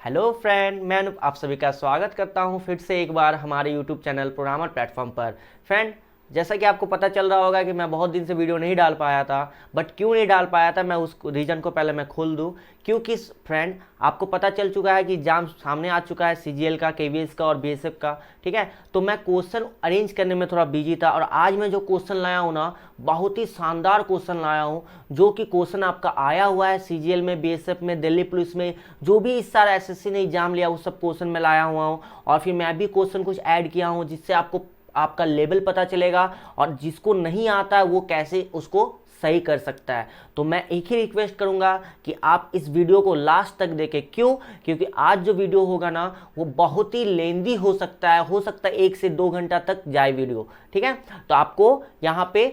Hello friend, मैं अनुप आप सभी का स्वागत करता हूं फिर से एक बार हमारे यूट्यूब चैनल प्रोग्रामर प्लेटफॉर्म पर। फ्रेंड, जैसा कि आपको पता चल रहा होगा कि मैं बहुत दिन से वीडियो नहीं डाल पाया था। बट क्यों नहीं डाल पाया था, मैं उस रीज़न को पहले मैं खोल दूं। क्योंकि फ्रेंड, आपको पता चल चुका है कि एग्जाम सामने आ चुका है, सीजीएल का, केवीएस का और बीएसएफ का। ठीक है, तो मैं क्वेश्चन अरेंज करने में थोड़ा बिजी था और आज मैं जो क्वेश्चन लाया हूँ ना, बहुत ही शानदार क्वेश्चन लाया हूँ। जो कि क्वेश्चन आपका आया हुआ है सीजीएल में, बीएसएफ में, दिल्ली पुलिस में, जो भी इस सारा एसएससी ने एग्जाम लिया, वो सब क्वेश्चन मैं लाया हुआ हूँ। और फिर मैं भी क्वेश्चन कुछ ऐड किया हूँ जिससे आपको आपका लेवल पता चलेगा और जिसको नहीं आता है वो कैसे उसको सही कर सकता है। तो मैं एक ही रिक्वेस्ट करूंगा कि आप इस वीडियो को लास्ट तक देखें। क्यों? क्योंकि आज जो वीडियो होगा ना, वो बहुत ही लेंदी हो सकता है 1 से 2 घंटा तक जाए वीडियो। ठीक है, तो आपको यहाँ पे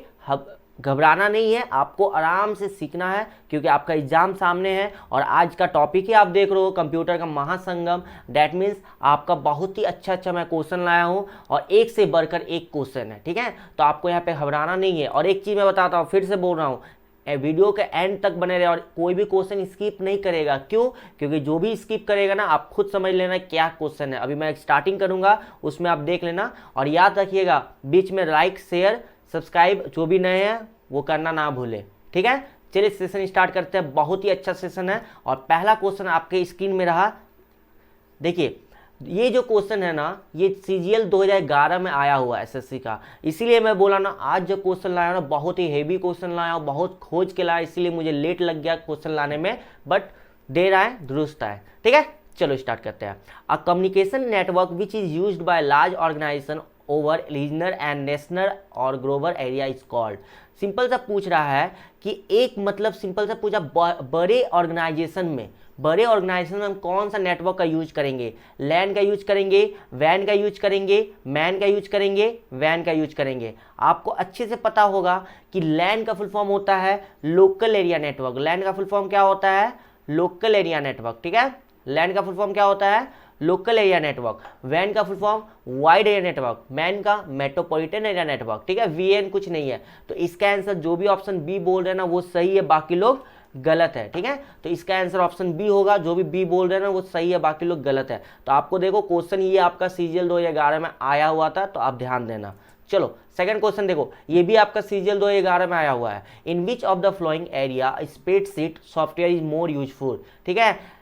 घबराना नहीं है, आपको आराम से सीखना है क्योंकि आपका एग्जाम सामने है। और आज का टॉपिक ही आप देख रहे हो, कंप्यूटर का महासंगम। दैट मीन्स आपका बहुत ही अच्छा मैं क्वेश्चन लाया हूँ और एक से बढ़कर एक क्वेश्चन है। ठीक है, तो आपको यहाँ पे घबराना नहीं है। और एक चीज़ मैं बताता हूँ, फिर से बोल रहा हूँ, वीडियो के एंड तक बने रहे और कोई भी क्वेश्चन स्किप नहीं करेगा। क्यों? क्योंकि जो भी स्किप करेगा ना, आप खुद समझ लेना क्या क्वेश्चन है। अभी मैं स्टार्टिंग करूँगा, उसमें आप देख लेना। और याद रखिएगा, बीच में लाइक, शेयर, सब्सक्राइब जो भी नए हैं वो करना ना भूले। ठीक है, चलिए सेशन स्टार्ट करते हैं। बहुत ही अच्छा सेशन है और पहला क्वेश्चन आपके स्क्रीन में रहा। देखिए, ये जो क्वेश्चन है ना, ये सीजीएल 2011 में आया हुआ है एसएससी का। इसीलिए मैं बोला ना, आज जो क्वेश्चन लाया ना, बहुत ही हेवी क्वेश्चन लाया हूँ, बहुत खोज के लाया, इसीलिए मुझे लेट लग गया क्वेश्चन लाने में। बट देर आए दुरुस्त आए। ठीक है, चलो स्टार्ट करते हैं। A communication network which is used by large organisation over regional and national और global area is called. Simple सा पूछ रहा है कि एक मतलब सिंपल सा पूछा, बड़े ऑर्गेनाइजेशन में हम कौन सा नेटवर्क का यूज करेंगे? लैन का यूज करेंगे, वैन का यूज करेंगे, मैन का यूज करेंगे, वैन का यूज करेंगे। आपको अच्छे से पता होगा कि लैन का फुल फॉर्म होता है लोकल एरिया नेटवर्क। लैन का फुल फॉर्म क्या होता है? Local area network. ठीक है, लैन का फुल फॉर्म क्या होता है? Local area network. वैन का full form wide area network. Man का मेट्रोपॉलिटन एरिया नेटवर्क। ठीक है, वीएन कुछ नहीं है। तो इसका आंसर जो भी ऑप्शन बी बोल रहे हैं ना, वो सही है, बाकी लोग गलत है। ठीक है, तो इसका आंसर ऑप्शन बी होगा। जो भी बी बोल रहे हैं ना, वो सही है, बाकी लोग गलत है। तो आपको देखो, क्वेश्चन ये आपका सीजीएल 2011 में आया हुआ था, तो आप ध्यान देना। चलो सेकंड क्वेश्चन देखो, ये भी आपका सीजीएल 2011 में आया हुआ है। In which of the following area spreadsheet software is more useful. ठीक है,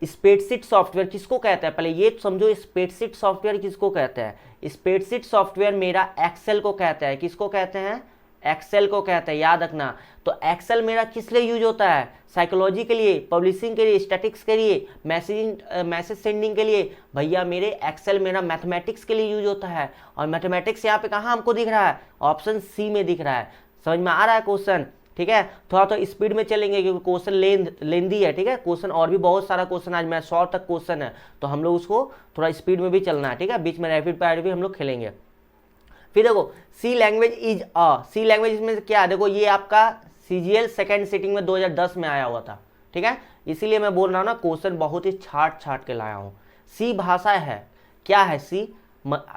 स्प्रेडशीट सॉफ्टवेयर किसको कहते हैं? पहले ये समझो, स्प्रेडशीट सॉफ्टवेयर किसको कहते हैं? स्प्रेडशीट सॉफ्टवेयर मेरा एक्सेल को कहते हैं। किसको कहते हैं? एक्सेल को कहते हैं, याद रखना। तो एक्सेल मेरा किस लिए यूज होता है? साइकोलॉजी के लिए, पब्लिशिंग के लिए, स्टैटिक्स के लिए, मैसेज सेंडिंग के लिए। भैया मेरे एक्सेल मेरा मैथमेटिक्स के लिए यूज होता है। और मैथमेटिक्स यहाँ पे कहाँ हमको दिख रहा है? ऑप्शन सी में दिख रहा है। समझ में आ रहा है क्वेश्चन? ठीक है, थोड़ा तो स्पीड में चलेंगे क्योंकि क्वेश्चन लेंदी है। ठीक है, क्वेश्चन और भी बहुत सारा क्वेश्चन, आज मैं 100 तक क्वेश्चन है, तो हम लोग उसको थोड़ा स्पीड में भी चलना है। ठीक है, बीच में रैपिड फायर भी हम लोग खेलेंगे। फिर देखो, सी लैंग्वेज इज सी लैंग्वेज में क्या है? देखो, ये आपका सीजीएल सेकेंड सिटिंग में 2010 में आया हुआ था। ठीक है, इसीलिए मैं बोल रहा हूँ ना, क्वेश्चन बहुत ही छाट के लाया हूँ। सी भाषा है, क्या है C?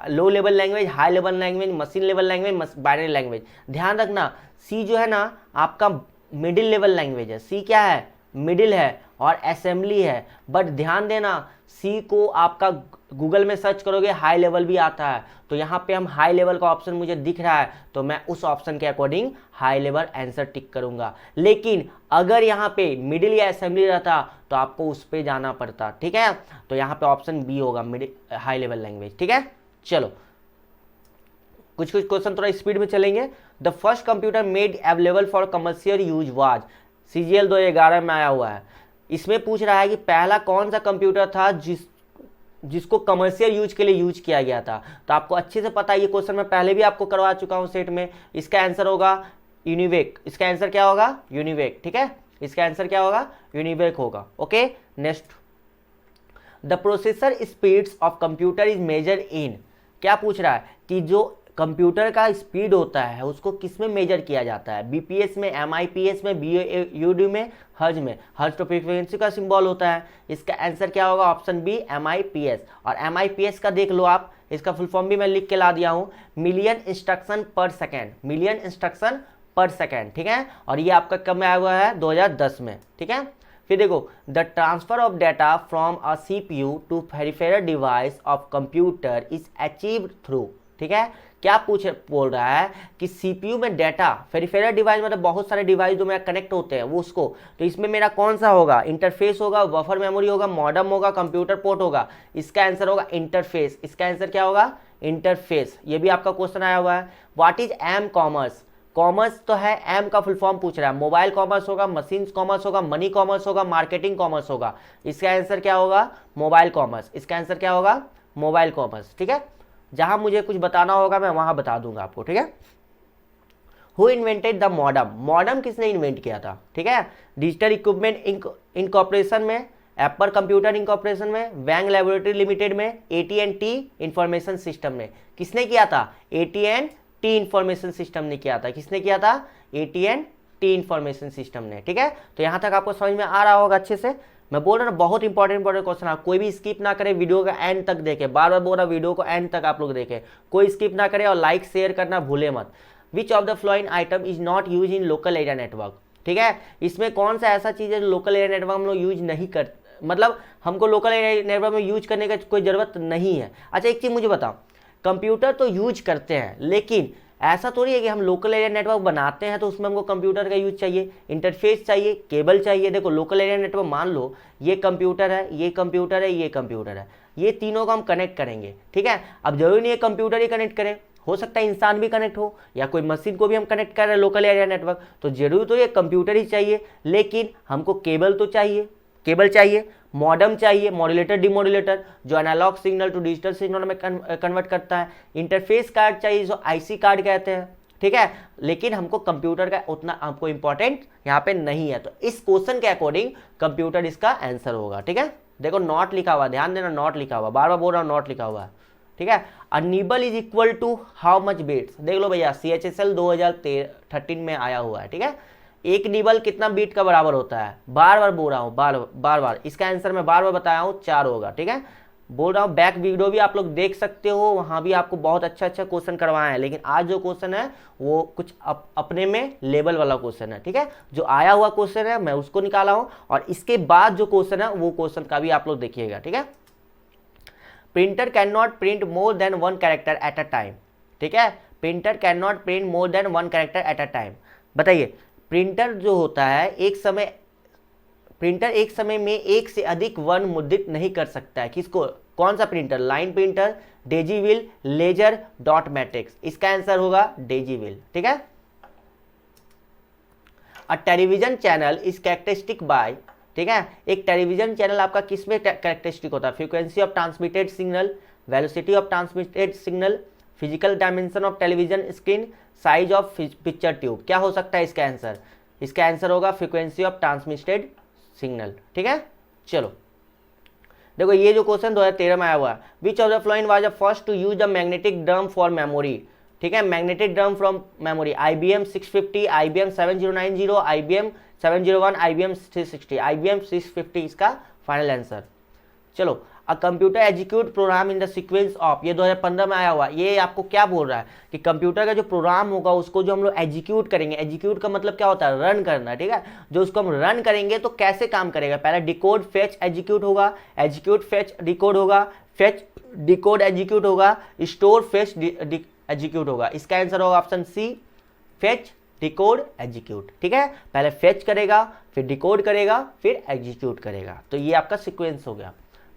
Low level language, high level language, machine level language, binary language. ध्यान रखना, सी जो है ना आपका मिडिल लेवल लैंग्वेज है। सी क्या है? मिडिल है और असेंबली है। बट ध्यान देना, सी को आपका गूगल में सर्च करोगे हाई लेवल भी आता है। तो यहाँ पे हम हाई लेवल का ऑप्शन मुझे दिख रहा है, तो मैं उस ऑप्शन के according high level answer tick करूंगा। लेकिन अगर यहाँ पे मिडिल या असेंबली रहता तो आपको उस पर जाना पड़ता। ठीक है, तो यहाँ पे ऑप्शन बी होगा, मिडिल हाई लेवल लैंग्वेज। ठीक है, चलो कुछ क्वेश्चन थोड़ा स्पीड में चलेंगे। The first computer made available for commercial use was. CGL 2011 में आया हुआ है। इसमें पूछ रहा है कि पहला कौन सा कंप्यूटर था जिसको कमर्शियल यूज के लिए यूज किया गया था। तो आपको अच्छे से पता है, ये क्वेश्चन मैं पहले भी आपको करवा चुका हूं सेट में। इसका आंसर होगा यूनिवेक। इसका आंसर क्या होगा? यूनिवेक। ठीक है, इसका आंसर क्या होगा? यूनिवेक होगा। Okay, next, the processor speeds of computer is measured in. क्या पूछ रहा है कि जो कंप्यूटर का स्पीड होता है उसको किस में मेजर किया जाता है? बीपीएस में, एमआईपीएस में, बीयूडी में, हर्ज में। हर्ज तो फ्रीक्वेंसी का सिंबल होता है। इसका आंसर क्या होगा? Option B, MIPS. और एमआईपीएस का देख लो आप, इसका फुल फॉर्म भी मैं लिख के ला दिया हूँ, मिलियन इंस्ट्रक्शन पर सेकेंड। मिलियन इंस्ट्रक्शन पर सेकेंड। ठीक है, और ये आपका कब में आया हुआ है? 2010 में। ठीक है, फिर देखो the transfer of data from a CPU to peripheral device of computer is achieved through, ठीक है। क्या बोल रहा है कि सीपीयू में डाटा, पेरिफेरल डिवाइस मतलब बहुत सारे डिवाइस जो मेरा कनेक्ट होते हैं वो उसको, तो इसमें मेरा कौन सा होगा, इंटरफेस होगा, बफर मेमोरी होगा, मॉडेम होगा, कंप्यूटर पोर्ट होगा। इसका आंसर होगा इंटरफेस। इसका आंसर क्या होगा, इंटरफेस। ये भी आपका क्वेश्चन आया हुआ है। What is M commerce, commerce तो है, एम का फुल फॉर्म पूछ रहा है। मोबाइल कॉमर्स होगा, मशीन कॉमर्स होगा, मनी कॉमर्स होगा, मार्केटिंग कॉमर्स होगा। इसका आंसर क्या होगा, मोबाइल कॉमर्स। इसका आंसर क्या होगा, मोबाइल कॉमर्स, ठीक है। जहां मुझे कुछ बताना होगा मैं वहां बता दूंगा आपको, ठीक है। Who invented the modem, modem किसने इन्वेंट किया था, ठीक है। डिजिटल इक्विपमेंट इनकॉर्पोरेशन में, एप्पल कंप्यूटर इनकॉर्पोरेशन में, वैंग लैबोरेटरी लिमिटेड में, AT&T इंफॉर्मेशन सिस्टम में। किसने किया था, AT&T इंफॉर्मेशन सिस्टम ने किया था। किसने किया था, AT&T इंफॉर्मेशन सिस्टम ने, ठीक है। तो यहां तक आपको समझ में आ रहा होगा अच्छे से। मैं बोल रहा हूँ बहुत इंपॉर्टेंट क्वेश्चन, आप कोई भी स्किप ना करें, वीडियो का एंड तक देखें। बार बार बोल रहा वीडियो को एंड तक आप लोग देखें, कोई स्किप ना करें और लाइक शेयर करना भूले मत। विच of the flowing item is not use in local area network, ठीक है। इसमें कौन सा ऐसा चीज है जो लोकल एरिया नेटवर्क हम लोग यूज नहीं कर, मतलब हमको लोकल एरिया नेटवर्क में यूज करने का कोई जरूरत नहीं है। अच्छा एक चीज मुझे बताओ, कंप्यूटर तो यूज करते हैं, लेकिन ऐसा थोड़ी है कि हम लोकल एरिया नेटवर्क बनाते हैं तो उसमें हमको कंप्यूटर का यूज चाहिए, इंटरफेस चाहिए, केबल चाहिए। देखो लोकल एरिया नेटवर्क मान लो ये कंप्यूटर है, ये कंप्यूटर है, ये कंप्यूटर है, ये तीनों को हम कनेक्ट करेंगे, ठीक है। अब जरूरी नहीं है कंप्यूटर ही कनेक्ट करें, हो सकता है इंसान भी कनेक्ट हो या कोई मशीन को भी हम कनेक्ट कर रहे हैं लोकल एरिया नेटवर्क, तो जरूरी तो ये कंप्यूटर ही चाहिए, लेकिन हमको केबल तो चाहिए, केबल चाहिए, मॉडेम चाहिए, मॉड्यूलेटर डिमॉड्यूलेटर जो analog signal to digital signal में कन्वर्ट करता है, इंटरफेस कार्ड चाहिए जो आईसी कार्ड कहते हैं, ठीक है। लेकिन हमको कंप्यूटर का उतना हमको इंपॉर्टेंट यहाँ पे नहीं है, तो इस क्वेश्चन के अकॉर्डिंग कंप्यूटर इसका आंसर होगा, ठीक है। देखो नॉट लिखा हुआ, ध्यान देना नॉट लिखा हुआ, बार बार बोल रहा हूँ नॉट लिखा हुआ है, ठीक है। A nibble is equal to how much bits, देख लो भैया CHSL 2013 में आया हुआ है, ठीक है। एक नीबल कितना बीट का बराबर होता है, बार बार बोल रहा हूँ, बार बार इसका आंसर मैं बार बार बताया हूँ 4 होगा, ठीक है। बोल रहा हूँ बैक वीडियो भी आप लोग देख सकते हो, वहां भी आपको बहुत अच्छा क्वेश्चन करवाए हैं, लेकिन आज जो क्वेश्चन है वो कुछ अपने में लेवल वाला क्वेश्चन है, ठीक है। जो आया हुआ क्वेश्चन है मैं उसको निकाला हूं, और इसके बाद जो क्वेश्चन है वो क्वेश्चन का भी आप लोग देखिएगा, ठीक है। Printer can not print more than 1 character at a time, ठीक है। Printer can not print more than 1 character at a time. बताइए प्रिंटर जो होता है प्रिंटर एक समय में एक से अधिक वर्ण मुद्रित नहीं कर सकता है। किसको, कौन सा printer, line printer, daisy wheel, laser, dot matrix. इसका आंसर होगा डेजी व्हील, ठीक है। A television channel is characteristic by, ठीक है। एक टेलीविजन चैनल आपका किसमें कैरेक्टरिस्टिक होता है, frequency of transmitted signal, velocity of transmitted signal, physical dimension of television screen, size of picture tube. क्या हो सकता है इसका आंसर, इसका आंसर होगा फ्रीक्वेंसी ऑफ ट्रांसमिटेड सिग्नल, ठीक है। चलो देखो ये जो क्वेश्चन 2013 में आया हुआ है, which of the following was the first to use the magnetic drum for memory, ठीक है। Magnetic drum from memory, IBM 650, IBM 7090, IBM 701, IBM 360, IBM 650 इसका फाइनल आंसर। चलो a computer execute program in the sequence of, ये 2015 में आया हुआ। ये आपको क्या बोल रहा है कि कंप्यूटर का जो प्रोग्राम होगा उसको जो हम लोग एग्जीक्यूट करेंगे, एग्जीक्यूट का मतलब क्या होता है, रन करना, ठीक है। जो उसको हम रन करेंगे तो कैसे काम करेगा, पहले डिकोड फेच एग्जीक्यूट होगा, एग्जीक्यूट फेच डिकोड होगा, फेच डिकोड एग्जीक्यूट होगा, स्टोर फेच एग्जीक्यूट होगा। इसका आंसर होगा option C, fetch decode execute, ठीक है। पहले फेच करेगा, फिर डिकोड करेगा, फिर एग्जीक्यूट करेगा। तो ये आपका सीक्वेंस हो गया।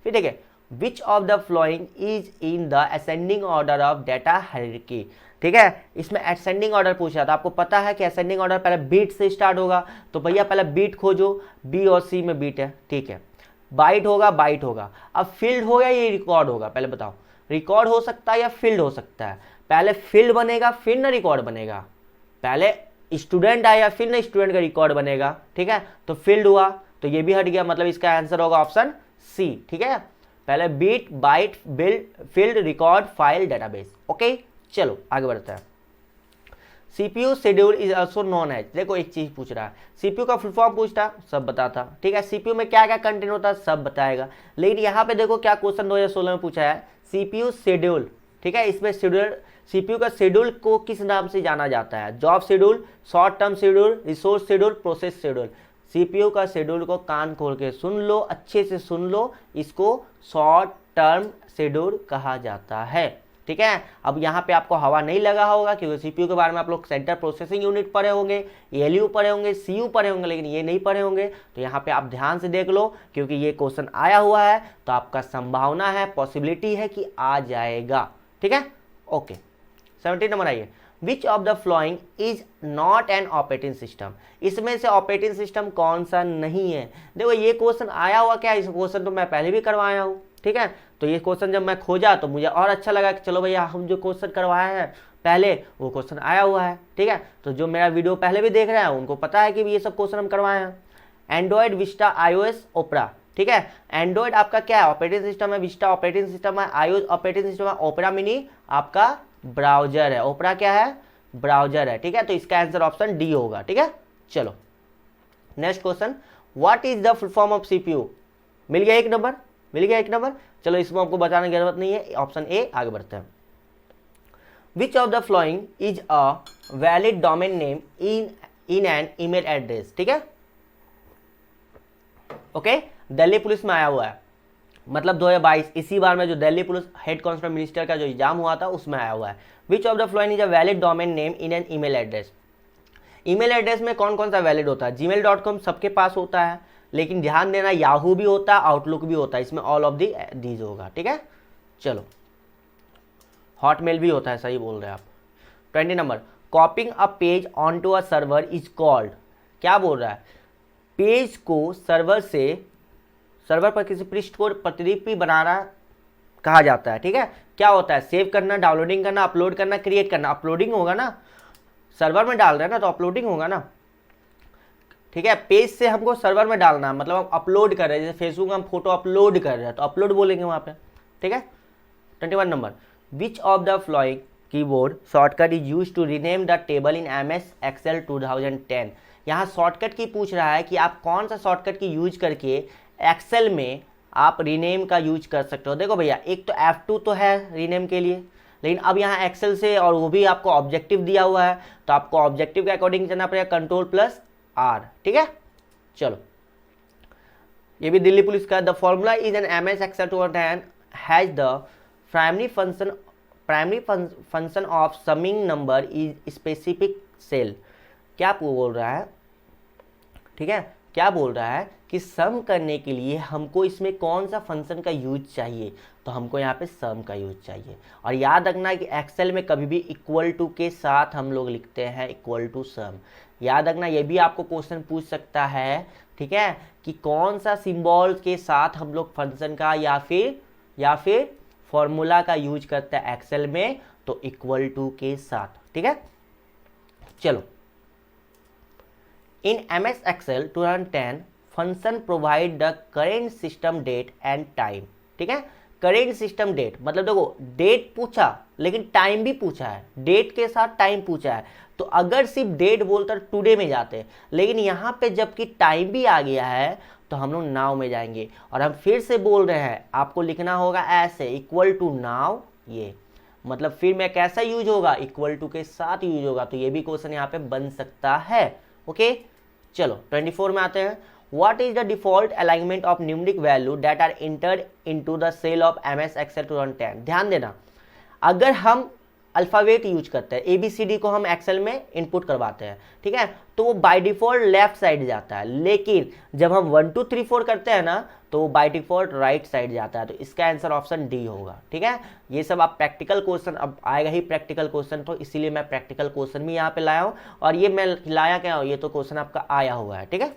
फिर देखिए विच of the following is in the ascending order of data hierarchy, ठीक है। इसमें असेंडिंग ऑर्डर पूछा था, आपको पता है कि असेंडिंग ऑर्डर पहले बीट से स्टार्ट होगा, तो भैया पहले बीट खोजो, बी और सी में बीट है, ठीक है। बाइट होगा, बाइट होगा। अब फील्ड होगा ये रिकॉर्ड होगा, पहले बताओ रिकॉर्ड हो सकता है या फील्ड हो सकता है, पहले फील्ड बनेगा फिर ना रिकॉर्ड बनेगा, पहले स्टूडेंट आया फिर ना स्टूडेंट का रिकॉर्ड बनेगा, ठीक है। तो फील्ड हुआ, तो ये भी हट गया, मतलब इसका आंसर होगा ऑप्शन सी, ठीक है। पहले bit, byte, build, field, record, file, database, okay. चलो आगे बढ़ते हैं। CPU schedule is also known as, देखो एक चीज पूछ रहा है, सीपीयू का फुल फॉर्म पूछता सब बताता, ठीक है। सीपीयू में क्या क्या कंटेंट होता है सब बताएगा, लेकिन यहाँ पे देखो क्या क्वेश्चन 2016 में पूछा है, सीपीयू शेड्यूल, ठीक है। इसमें शेड्यूल, सीपीयू का शेड्यूल को किस नाम से जाना जाता है, job schedule, short term schedule, resource schedule, process schedule. CPU का शेड्यूल को कान खोल के सुन लो, अच्छे से सुन लो, इसको शॉर्ट टर्म शेड्यूल कहा जाता है। ठीक है, अब यहाँ पे आपको हवा नहीं लगा होगा क्योंकि सीपीयू के बारे में आप लोग सेंट्रल प्रोसेसिंग यूनिट पढ़े होंगे, एलयू पढ़े होंगे, सीयू पढ़े होंगे, लेकिन ये नहीं पढ़े होंगे। तो यहाँ पे आप ध्यान से देख लो क्योंकि ये क्वेश्चन आया हुआ है, तो आपका संभावना है, पॉसिबिलिटी है कि आ जाएगा। ठीक है, ओके। 17 नंबर आइए, विच of the following is not an operating system, इसमें से ऑपरेटिंग सिस्टम कौन सा नहीं है। देखो ये क्वेश्चन आया हुआ क्या, इस क्वेश्चन तो मैं पहले भी करवाया हूँ। ठीक है, तो ये क्वेश्चन जब मैं खोजा तो मुझे और अच्छा लगा कि चलो भैया हम जो क्वेश्चन करवाए हैं पहले वो क्वेश्चन आया हुआ है। ठीक है, तो जो मेरा वीडियो पहले भी देख रहे हैं उनको पता है कि ये सब क्वेश्चन हम करवाए हैं। एंड्रॉयड, विस्टा, आईओएस, ओपरा। ठीक है, एंड्रॉयड आपका क्या है, ऑपरेटिंग सिस्टम है, विस्टा ऑपरेटिंग सिस्टम है, आईओएस ऑपरेटिंग सिस्टम है, ओपरा मिनी आपका ब्राउजर है। ओपरा क्या है, ब्राउजर है। ठीक है, तो इसका आंसर ऑप्शन डी होगा। ठीक है, चलो next question, what is the full form of CPU. मिल गया एक नंबर, मिल गया एक नंबर। चलो इसमें आपको बताने की जरूरत नहीं है, ऑप्शन ए, आगे बढ़ते हैं। विच of the following is a valid domain name in an email address. ठीक है, ओके, दिल्ली पुलिस में आया हुआ है, मतलब 2022 इसी बार में जो Delhi police head constable minister का जो एग्जाम हुआ था उसमें आया हुआ है। Which of the following is a valid domain name in an email address. Email address में कौन कौन सा वैलिड होता है, gmail.com सबके पास होता है, लेकिन ध्यान देना याहू भी होता है, आउटलुक भी होता है, इसमें ऑल ऑफ दीज होगा। ठीक है, चलो हॉटमेल भी होता है, सही बोल रहे हैं आप। 20 number, copying a page on to a server is called. क्या बोल रहा है, पेज को सर्वर पर किसी पृष्ठ को प्रतिलिपि बनाना कहा जाता है। ठीक है, क्या होता है, सेव करना, डाउनलोडिंग करना, अपलोड करना, क्रिएट करना। अपलोडिंग होगा ना, सर्वर में डाल रहे हैं ना तो अपलोडिंग होगा ना। ठीक है, पेज से हमको सर्वर में डालना, मतलब हम अपलोड कर रहे हैं, जैसे फेसबुक में हम फोटो अपलोड कर रहे हैं तो अपलोड बोलेंगे वहां पे। ठीक है, 21 number, which of the following keyboard shortcut is use to rename the table in MS Excel 2010। यहाँ शॉर्टकट की पूछ रहा है कि आप कौन सा शॉर्टकट की यूज करके एक्सेल में आप रीनेम का यूज कर सकते हो। देखो भैया, एक तो F2 तो है रीनेम के लिए, लेकिन अब यहाँ एक्सेल से, और वो भी आपको ऑब्जेक्टिव दिया हुआ है, तो आपको ऑब्जेक्टिव के अकॉर्डिंग चलना पड़ेगा, Ctrl+R। ठीक है, चलो ये भी दिल्ली पुलिस का। The formula is an MS Excel 2010 has the primary function of summing number is specific cell. क्या बोल रहा है, ठीक है, क्या बोल रहा है कि सम करने के लिए हमको इसमें कौन सा फंक्शन का यूज चाहिए, तो हमको यहाँ पे सम का यूज चाहिए। और याद रखना कि एक्सेल में कभी भी इक्वल टू के साथ हम लोग लिखते हैं इक्वल टू सम। याद रखना, ये भी आपको क्वेश्चन पूछ सकता है। ठीक है, कि कौन सा सिंबल के साथ हम लोग फंक्शन का या फिर फॉर्मूला का यूज करते हैं एक्सेल में, तो इक्वल टू के साथ। ठीक है, चलो in MS Excel 2010 function provide the current system date and time. ठीक है, करेंट सिस्टम डेट मतलब देखो डेट पूछा लेकिन टाइम भी पूछा है, डेट के साथ टाइम पूछा है, तो अगर सिर्फ डेट बोलकर टुडे में जाते, लेकिन यहाँ पे जबकि टाइम भी आ गया है तो हम लोग नाउ में जाएंगे। और हम फिर से बोल रहे हैं, आपको लिखना होगा ऐसे, इक्वल टू नाउ, ये मतलब फिर में कैसा यूज होगा, इक्वल टू के साथ यूज होगा। तो ये भी क्वेश्चन यहाँ पे बन सकता है। ओके, चलो 24 में आते हैं। What is the default alignment of numeric value that are entered into the cell of MS Excel 2010। ध्यान देना, अगर हम अल्फ़ाबेट यूज करते हैं, ABCD को हम एक्सेल में इनपुट करवाते हैं, ठीक है, तो वो बाय डिफॉल्ट लेफ्ट साइड जाता है, लेकिन जब हम 1 2 3 4 करते हैं ना तो वो बाय डिफॉल्ट राइट साइड जाता है। तो इसका आंसर ऑप्शन डी होगा। ठीक है, ये सब आप प्रैक्टिकल क्वेश्चन, अब आएगा ही प्रैक्टिकल क्वेश्चन, तो इसीलिए मैं प्रैक्टिकल क्वेश्चन भी यहाँ पे लाया हूँ। और ये मैं लाया क्या हूँ, ये तो क्वेश्चन आपका आया हुआ है। ठीक है,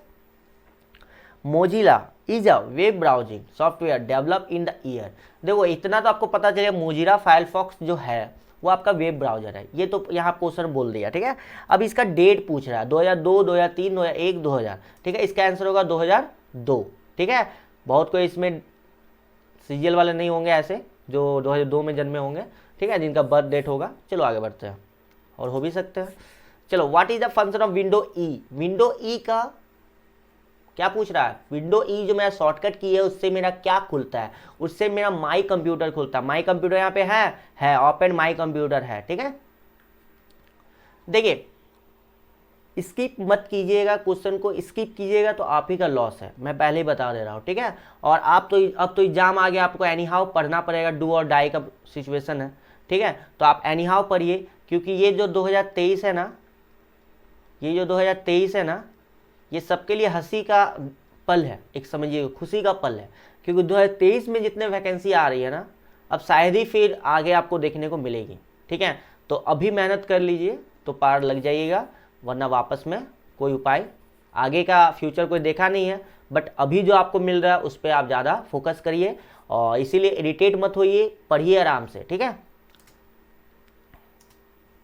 Mozilla is a web browsing software develop in the year. देखो इतना तो आपको पता चले, मोजिला फायरफॉक्स जो है वो आपका वेब ब्राउजर है, ये तो यहाँ क्वेश्चन बोल दिया। ठीक है, अब इसका डेट पूछ रहा है 2002, 2003, 2001, 2000। ठीक है, इसका आंसर होगा 2002। ठीक है, बहुत कोई इसमें सीरियल वाले नहीं होंगे ऐसे जो 2002 में जन्मे होंगे, ठीक है, जिनका बर्थ डेट होगा। चलो आगे बढ़ते हैं, और हो भी सकते हैं। चलो, what is the function of window E. Window E का क्या पूछ रहा है, विंडो ई जो मेरा शॉर्टकट की है उससे मेरा क्या खुलता है, उससे मेरा माई कंप्यूटर खुलता है। माई कंप्यूटर यहाँ पे है ओपन माई कंप्यूटर है। ठीक है, देखिए स्किप मत कीजिएगा, क्वेश्चन को स्किप कीजिएगा तो आप ही का लॉस है, मैं पहले ही बता दे रहा हूँ, ठीक है। और आप तो अब तो एग्जाम आ गया, आपको एनी हाउ पढ़ना पड़ेगा, डू और डाई का सिचुएशन है, ठीक है। तो आप एनी हाउ पढ़िए, क्योंकि ये जो 2023 है ना, ये जो 2023 है ना, ये सबके लिए हंसी का पल है, एक समझिए खुशी का पल है, क्योंकि 2023 में जितने वैकेंसी आ रही है ना, अब शायद ही फिर आगे आपको देखने को मिलेगी, ठीक है। तो अभी मेहनत कर लीजिए तो पार लग जाइएगा, वरना वापस में कोई उपाय, आगे का फ्यूचर कोई देखा नहीं है, बट अभी जो आपको मिल रहा है उस पर आप ज़्यादा फोकस करिए, और इसीलिए इरिटेट मत होइए, पढ़िए आराम से, ठीक है।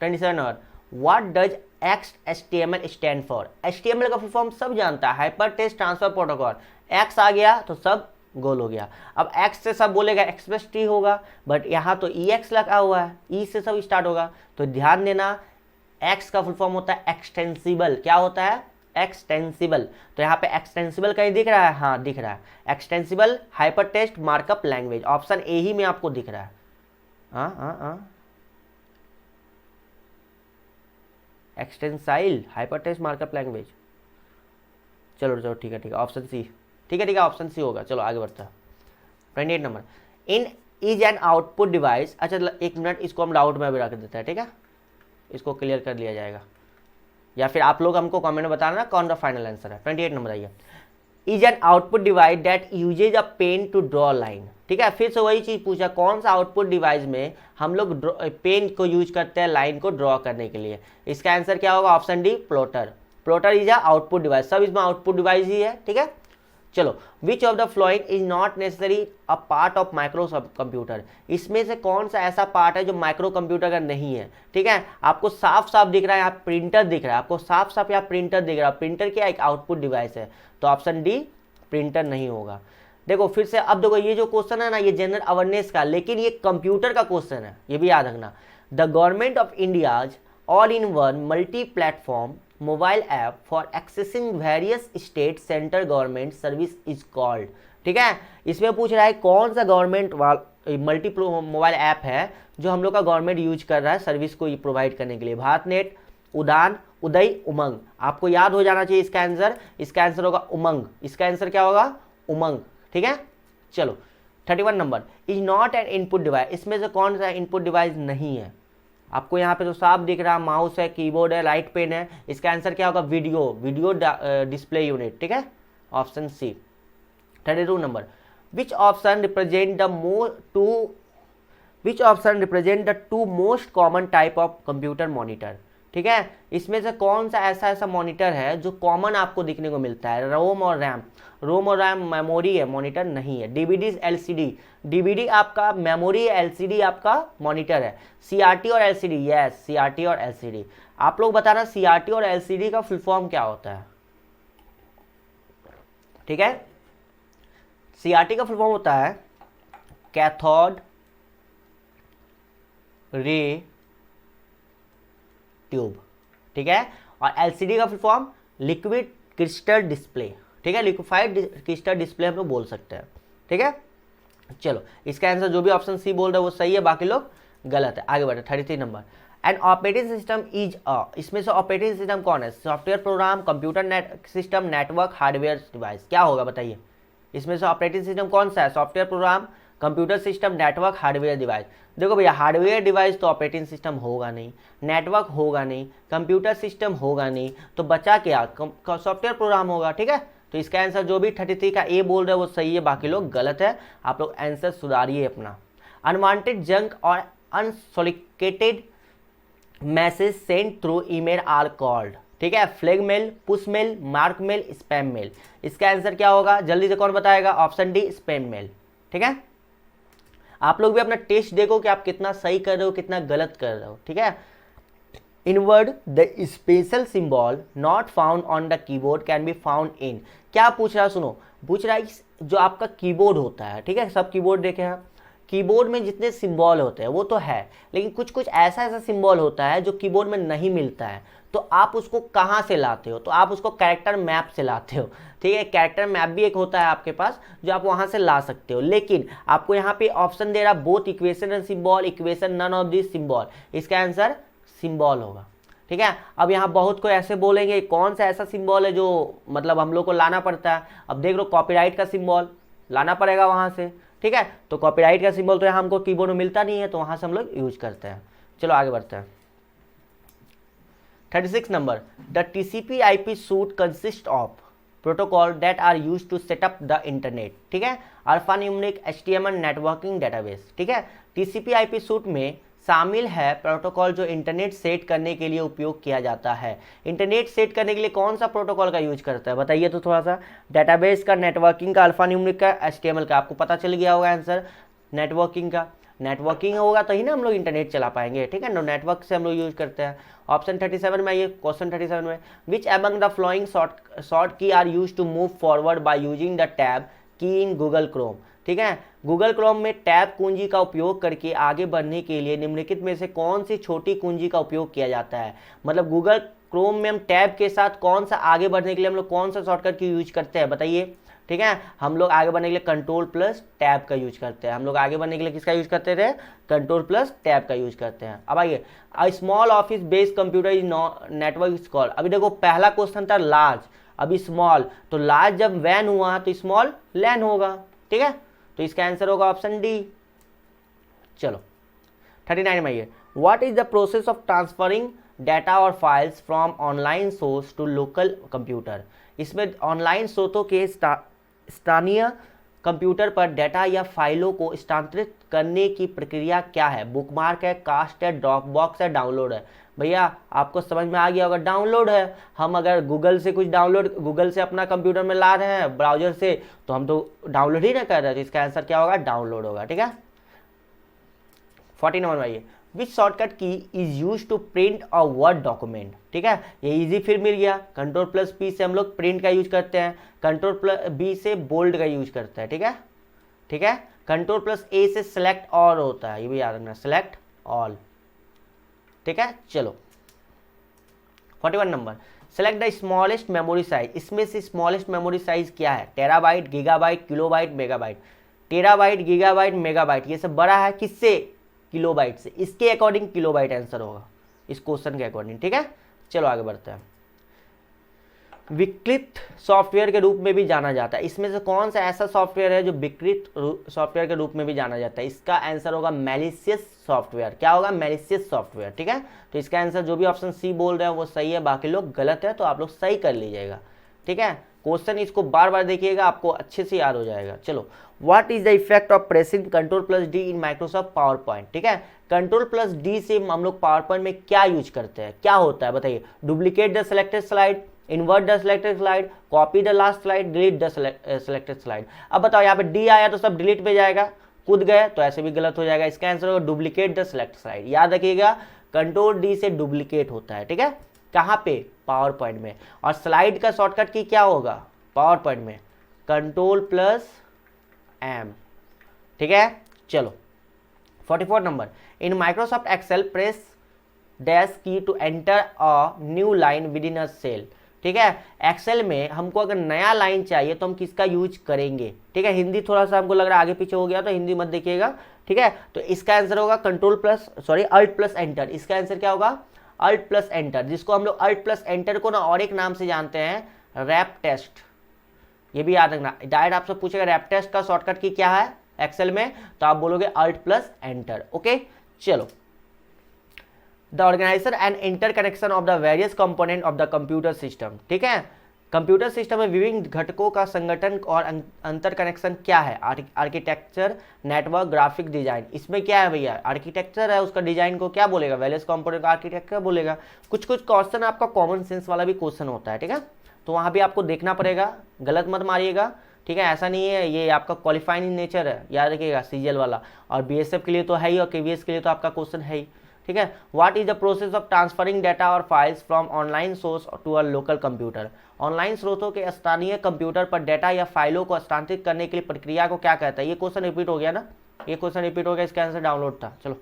27 number, what does XHTML stand for. HTML का फुल फॉर्म सब जानता है, hyper text transfer protocol. X आ गया तो सब गोल हो गया। अब X से सब बोलेगा एक्सप्रेस टी होगा, बट यहाँ तो EX लगा हुआ है, E से सब स्टार्ट होगा, तो ध्यान देना X का फुल फॉर्म होता है एक्सटेंसिबल। क्या होता है? एक्सटेंसिबल। तो यहाँ पे एक्सटेंसिबल कहीं दिख रहा है? हाँ दिख रहा है, extensible hyper text markup language, option A ही में आपको दिख रहा है। Extensible hyper text markup language, चलो चलो ठीक है ऑप्शन सी, ठीक है ऑप्शन सी होगा। चलो आगे बढ़ता है। 28 number, in is an output device. अच्छा एक मिनट, इसको हम डाउट में भी रख देते हैं, ठीक है, इसको क्लियर कर लिया जाएगा, या फिर आप लोग हमको कमेंट में बताना कौन सा फाइनल आंसर है। 28 नंबर आइए, is an output device that uses a pen to draw line. ठीक है, फिर से वही चीज पूछा, कौन सा आउटपुट डिवाइस में हम लोग पेन को यूज करते हैं लाइन को ड्रॉ करने के लिए। इसका आंसर क्या होगा? Option D, plotter. Plotter is a output device, सब इसमें आउटपुट डिवाइस ही है, ठीक है। चलो, which of the following is not necessary a part of micro computer. इसमें से कौन सा ऐसा पार्ट है जो माइक्रो कंप्यूटर का नहीं है? ठीक है, आपको साफ साफ दिख रहा है यहाँ प्रिंटर दिख रहा है, आपको साफ साफ यहाँ प्रिंटर दिख रहा है। प्रिंटर क्या एक आउटपुट डिवाइस है, तो ऑप्शन डी प्रिंटर नहीं होगा। देखो फिर से, अब देखो ये जो क्वेश्चन है ना, ये जनरल अवेयरनेस का, लेकिन ये कंप्यूटर का क्वेश्चन है, ये भी याद रखना। The government of India's all in one multi platform mobile app for accessing various state central government service is called. ठीक है, इसमें पूछ रहा है कौन सा गवर्नमेंट मल्टी मोबाइल ऐप है जो हम लोग का गवर्नमेंट यूज कर रहा है सर्विस को प्रोवाइड करने के लिए। भारत नेट, उड़ान, उदय, उमंग। आपको याद हो जाना चाहिए इसका आंसर। इसका आंसर होगा उमंग। इसका आंसर क्या होगा? उमंग। ठीक है, चलो 31 number, is not an input device. इसमें से कौन सा इनपुट डिवाइस नहीं है? आपको यहाँ पे तो साफ दिख रहा है, माउस है, कीबोर्ड है, लाइट पेन है। इसका आंसर क्या होगा? Video display unit. ठीक है, option C. 32 number, which option represent the two most common type of computer monitor. ठीक है, इसमें से कौन सा ऐसा मॉनिटर है जो कॉमन आपको दिखने को मिलता है? रोम और रैम। रोम और रैम मेमोरी है, मॉनिटर नहीं है। DVD, LCD. डीवीडी आपका मेमोरी है, एलसीडी आपका मॉनिटर है। सीआरटी और एलसीडी, यस सीआरटी और एलसीडी। आप लोग बताना सीआरटी और एलसीडी का फुल फॉर्म क्या होता है? ठीक है, सीआरटी का फुल फॉर्म होता है कैथोड रे ट्यूब। ठीक है, और एलसीडी का full form liquid crystal display. ठीक है, लिक्विफाइड क्रिस्टल डिस्प्ले हम लोग बोल सकते हैं। ठीक है, चलो इसका आंसर जो भी ऑप्शन सी बोल रहा है वो सही है, बाकी लोग गलत है। आगे बढ़े। 33 number, an operating system is a. इसमें से ऑपरेटिंग सिस्टम कौन है? Software program, computer system, network, hardware device. क्या होगा बताइए? इसमें से ऑपरेटिंग सिस्टम कौन सा है? Software program, computer system, network, hardware device. देखो भैया, हार्डवेयर डिवाइस तो ऑपरेटिंग सिस्टम होगा नहीं, नेटवर्क होगा नहीं, कंप्यूटर सिस्टम होगा नहीं, तो बचा क्या? सॉफ्टवेयर प्रोग्राम होगा। ठीक है, तो इसका आंसर जो भी 33 का ए बोल रहे हैं वो सही है, बाकी लोग गलत है। आप लोग आंसर सुधारिए अपना। अनवांटेड जंक और unsolicited message send through email are called. ठीक है, flag mail, push mail, mark mail, spam mail. इसका आंसर क्या होगा? जल्दी से कौन बताएगा? Option D, spam mail. ठीक है, आप लोग भी अपना टेस्ट देखो कि आप कितना सही कर रहे हो, कितना गलत कर रहे हो। ठीक है, inward the special symbol not found on the keyboard can be found in. क्या पूछ रहा है? सुनो, पूछ रहा है जो आपका कीबोर्ड होता है, ठीक है, सब कीबोर्ड देखे हैं, कीबोर्ड में जितने सिंबल होते हैं वो तो है, लेकिन कुछ कुछ ऐसा सिंबल होता है जो कीबोर्ड में नहीं मिलता है, तो आप उसको कहाँ से लाते हो? तो आप उसको कैरेक्टर मैप से लाते हो। ठीक है, कैरेक्टर मैप भी एक होता है आपके पास जो आप वहाँ से ला सकते हो, लेकिन आपको यहाँ पे ऑप्शन दे रहा both equation and symbol, equation none of this symbol. इसका आंसर सिंबल होगा। ठीक है। अब यहाँ बहुत को ऐसे बोलेंगे कौन सा ऐसा सिंबल है जो मतलब हम लोग को लाना पड़ता है। अब देख लो कॉपीराइट का सिंबल लाना पड़ेगा वहाँ से, ठीक है। तो कॉपीराइट का सिंबल तो यहाँ हमको कीबोर्ड में मिलता नहीं है, तो वहाँ से हम लोग यूज करते हैं। चलो आगे बढ़ते हैं। 36 number, the TCP IP suite consist of protocol that are use to set up the internet, ठीक है। अल्फान्यूमेरिक HTML नेटवर्किंग डेटाबेस, ठीक है। TCP IP सूट में शामिल है प्रोटोकॉल जो इंटरनेट सेट करने के लिए उपयोग किया जाता है। इंटरनेट सेट करने के लिए कौन सा प्रोटोकॉल का यूज करता है बताइए तो थोड़ा सा। डेटाबेस का, नेटवर्किंग का, अल्फान्यूमेरिक का, HTML का। आपको पता चल गया होगा आंसर नेटवर्किंग का। नेटवर्किंग होगा तो ही ना हम लोग इंटरनेट चला पाएंगे, ठीक है। नेटवर्क से हम लोग यूज करते हैं। ऑप्शन 37 में, ये क्वेश्चन 37 में, which among the following short key are use to move forward by using the tab key in Google Chrome, ठीक है। गूगल क्रोम में टैब कुंजी का उपयोग करके आगे बढ़ने के लिए निम्नलिखित में से कौन सी छोटी कुंजी का उपयोग किया जाता है। मतलब गूगल क्रोम में हम टैब के साथ कौन सा आगे बढ़ने के लिए हम लोग कौन सा शॉर्टकट की यूज करते हैं बताइए, ठीक है। हम लोग आगे बढ़ने के लिए कंट्रोल प्लस टैब का यूज करते हैं। हम लोग आगे बढ़ने के लिए किसका यूज करते थे, कंट्रोल प्लस टैब का यूज करते हैं। अब आइए, a small office based computer is network called. अभी देखो पहला क्वेश्चन था लार्ज, अभी स्मॉल, तो लार्ज जब वैन हुआ तो स्मॉल लैन होगा, ठीक है। तो इसका आंसर होगा ऑप्शन डी। चलो 39 में, ये what is the process of transferring data और files from online source to local computer. इसमें ऑनलाइन स्रोतों के स्थानीय कंप्यूटर पर डाटा या फाइलों को स्थानांतरित करने की प्रक्रिया क्या है। बुकमार्क है, कास्ट है, ड्रॉपबॉक्स है, डाउनलोड है। भैया आपको समझ में आ गया होगा, डाउनलोड है। हम अगर गूगल से कुछ डाउनलोड, गूगल से अपना कंप्यूटर में ला रहे हैं ब्राउजर से, तो हम तो डाउनलोड ही ना कर रहे हैं, तो इसका आंसर क्या होगा, डाउनलोड होगा, ठीक है। 49 में आइए, which shortcut key is use to print a word document, ठीक है। ये इजी फिर मिल गया। कंट्रोल प्लस पी से हम लोग प्रिंट का यूज करते हैं, कंट्रोल प्लस बी से बोल्ड का यूज करते हैं, ठीक है, ठीक है। कंट्रोल प्लस ए से सेलेक्ट ऑल होता है, ये भी याद रखना, सेलेक्ट ऑल, ठीक है। चलो 41 number, select the smallest memory size. इसमें से स्मॉलेस्ट मेमोरी साइज क्या है, terabyte, gigabyte, kilobyte, megabyte. Terabyte, gigabyte, megabyte ये सब बड़ा है किससे, किलोबाइट से। इसके अकॉर्डिंग किलोबाइट आंसर होगा इस क्वेश्चन के अकॉर्डिंग, ठीक है। चलो आगे बढ़ते हैं। विकृत सॉफ्टवेयर के रूप में भी जाना जाता है। इसमें से कौन सा ऐसा सॉफ्टवेयर है जो विकृत सॉफ्टवेयर के रूप में भी जाना जाता है। इसका आंसर होगा मैलिशियस सॉफ्टवेयर। क्या होगा, मैलिशियस सॉफ्टवेयर, ठीक है। तो इसका आंसर जो भी ऑप्शन सी बोल रहे हैं वो सही है, बाकी लोग गलत है, तो आप लोग सही कर लीजिएगा, ठीक है। क्वेश्चन इसको बार बार देखिएगा, आपको अच्छे से याद हो जाएगा। चलो, what is the effect of pressing control plus D in Microsoft power point, ठीक है। कंट्रोल प्लस डी से हम लोग पावर पॉइंट में क्या यूज करते हैं, क्या होता है बताइए। Duplicate the selected slide, invert the selected slide, copy the last slide, delete the selected slide. अब बताओ, यहाँ पे डी आया तो सब डिलीट पे जाएगा, कूद गए तो ऐसे भी गलत हो जाएगा। इसका आंसर होगा डुप्लीकेट द सिलेक्टेड स्लाइड। याद रखिएगा, कंट्रोल डी से डुप्लीकेट होता है, ठीक है। कहाँ पे, पावर पॉइंट में। और स्लाइड का शॉर्टकट की क्या होगा पावर पॉइंट में, कंट्रोल प्लस एम, ठीक है। चलो 44 number, in Microsoft Excel press dash key to enter a new line within a cell, ठीक है। एक्सेल में हमको अगर नया लाइन चाहिए तो हम किसका यूज करेंगे, ठीक है। हिंदी थोड़ा सा हमको लग रहा है आगे पीछे हो गया, तो हिंदी मत देखिएगा, ठीक है। तो इसका आंसर होगा control plus alt plus enter. इसका आंसर क्या होगा, अल्ट प्लस एंटर, जिसको हम लोग अल्ट प्लस एंटर को ना और एक नाम से जानते हैं, रैप टेस्ट। ये भी याद रखना, डायरेक्ट आपसे पूछेगा रैप टेस्ट का शॉर्टकट की क्या है एक्सेल में, तो आप बोलोगे अल्ट प्लस एंटर, ओके। चलो, the organiser and interconnection of the various component of the computer system, ठीक है। कंप्यूटर सिस्टम में विभिन्न घटकों का संगठन और अंतर कनेक्शन क्या है, आर्किटेक्चर, नेटवर्क, ग्राफिक डिजाइन। इसमें क्या है भैया, आर्किटेक्चर है, उसका डिजाइन को क्या बोलेगा, वेरियस कंपोनेंट का आर्किटेक्चर बोलेगा। कुछ कुछ क्वेश्चन आपका कॉमन सेंस वाला भी क्वेश्चन होता है, ठीक है। तो वहाँ भी आपको देखना पड़ेगा, गलत मत मारिएगा, ठीक है। ऐसा नहीं है, ये आपका क्वालिफाइंग नेचर है, याद रखिएगा, सीजीएल वाला। और बीएसएफ के लिए तो है ही, और केवीएस के लिए तो आपका क्वेश्चन है ही, ठीक है। What is the process of transferring data और files from online source to a local computer. Online स्रोतों के स्थानीय कंप्यूटर पर डाटा या फाइलों को स्थानांतरित करने के लिए प्रक्रिया को क्या कहता है। ये क्वेश्चन रिपीट हो गया ना, ये क्वेश्चन रिपीट हो गया, इसका आंसर डाउनलोड था। चलो,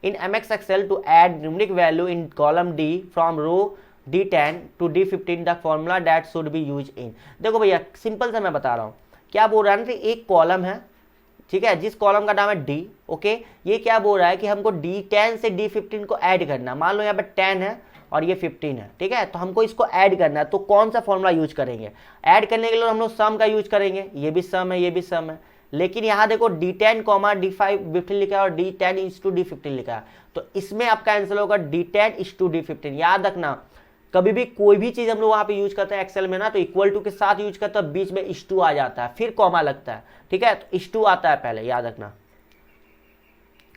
in MS Excel to add numeric value in column D from row D10 to D15 the formula that should be use in. देखो भैया सिंपल से मैं बता रहा हूँ, क्या बोल रहा है ना, एक कॉलम है, ठीक है, जिस कॉलम का नाम है डी। ओके, ये क्या बोल रहा है कि हमको D10 से D15 को ऐड करना है। मान लो यहाँ पे 10 है और ये 15 है, ठीक है, तो हमको इसको ऐड करना है। तो कौन सा फॉर्मूला यूज करेंगे? ऐड करने के लिए हम लोग सम का यूज करेंगे। ये भी सम है, ये भी सम है, लेकिन यहाँ देखो D10, D15 लिखा है और D10:D15 लिखा है, तो इसमें आपका आंसर होगा D10:D15। याद रखना, कभी भी कोई भी चीज हम लोग वहां पे यूज करते हैं एक्सेल में ना, तो इक्वल टू के साथ यूज करते हैं, बीच में इस2 आ जाता है, फिर कॉमा लगता है, ठीक है, तो इस2 आता है पहले, याद रखना,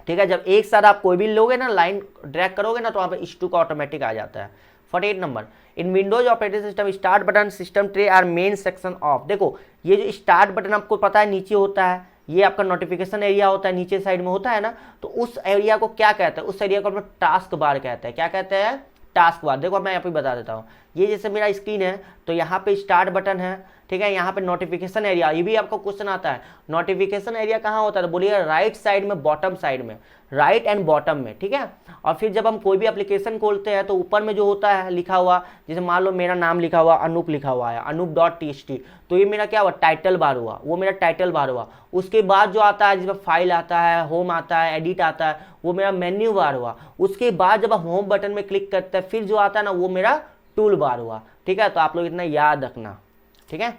ठीक है। जब एक साथ आप कोई भी लोगे ना, लाइन ड्रैग करोगे ना, तो वहां पे इस2 का ऑटोमेटिक आ जाता है। 48 number, in Windows operating system start button system tray are main section of. देखो ये जो स्टार्ट बटन आपको पता है नीचे होता है, ये आपका नोटिफिकेशन एरिया होता है, नीचे साइड में होता है ना, तो उस एरिया को क्या कहते हैं? उस एरिया को हम टास्क बार कहते हैं। क्या कहते हैं? Task bar. देखो मैं यहाँ पे बता देता हूँ, ये जैसे मेरा स्क्रीन है, तो यहाँ पे स्टार्ट बटन है, ठीक है, यहाँ पे नोटिफिकेशन एरिया, ये भी आपको क्वेश्चन आता है, नोटिफिकेशन एरिया कहाँ होता है? तो बोलिए राइट साइड में, बॉटम साइड में, राइट एंड बॉटम में, ठीक है। और फिर जब हम कोई भी एप्लीकेशन खोलते हैं तो ऊपर में जो होता है लिखा हुआ, जैसे मान लो मेरा नाम लिखा हुआ अनूप लिखा हुआ है, अनूप.txt, तो ये मेरा क्या हुआ? टाइटल बार हुआ, वो मेरा टाइटल बार हुआ। उसके बाद जो आता है, जिसमें फाइल आता है, होम आता है, एडिट आता है, वो मेरा मेन्यू बार हुआ। उसके बाद जब हम होम बटन में क्लिक करते हैं, फिर जो आता है ना, वो मेरा टूल बार हुआ, ठीक है। तो आप लोग इतना याद रखना, ठीक है।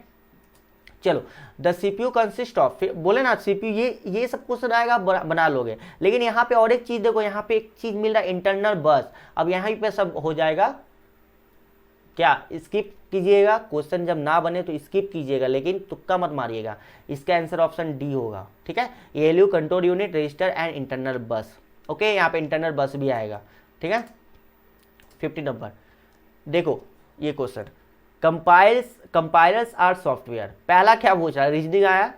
चलो, द सीपीयू कंसिस्ट ऑफ, बोले ना सीपीयू, ये सब क्वेश्चन आएगा, बना लोगे। लेकिन यहाँ पे और एक चीज देखो, यहाँ पे एक चीज मिल रहा है, इंटरनल बस। अब यहाँ पे सब हो जाएगा, क्या स्किप कीजिएगा, क्वेश्चन जब ना बने तो स्किप कीजिएगा, लेकिन तुक्का मत मारिएगा। इसका आंसर ऑप्शन डी होगा, ठीक है। ALU control unit, register and internal बस। ओके, यहाँ पे इंटरनल बस भी आएगा, ठीक है। 50 नंबर, देखो ये क्वेश्चन, कंपाइलर्स आर सॉफ्टवेयर। पहला क्या पूछ रहा है? रीजनिंग आया,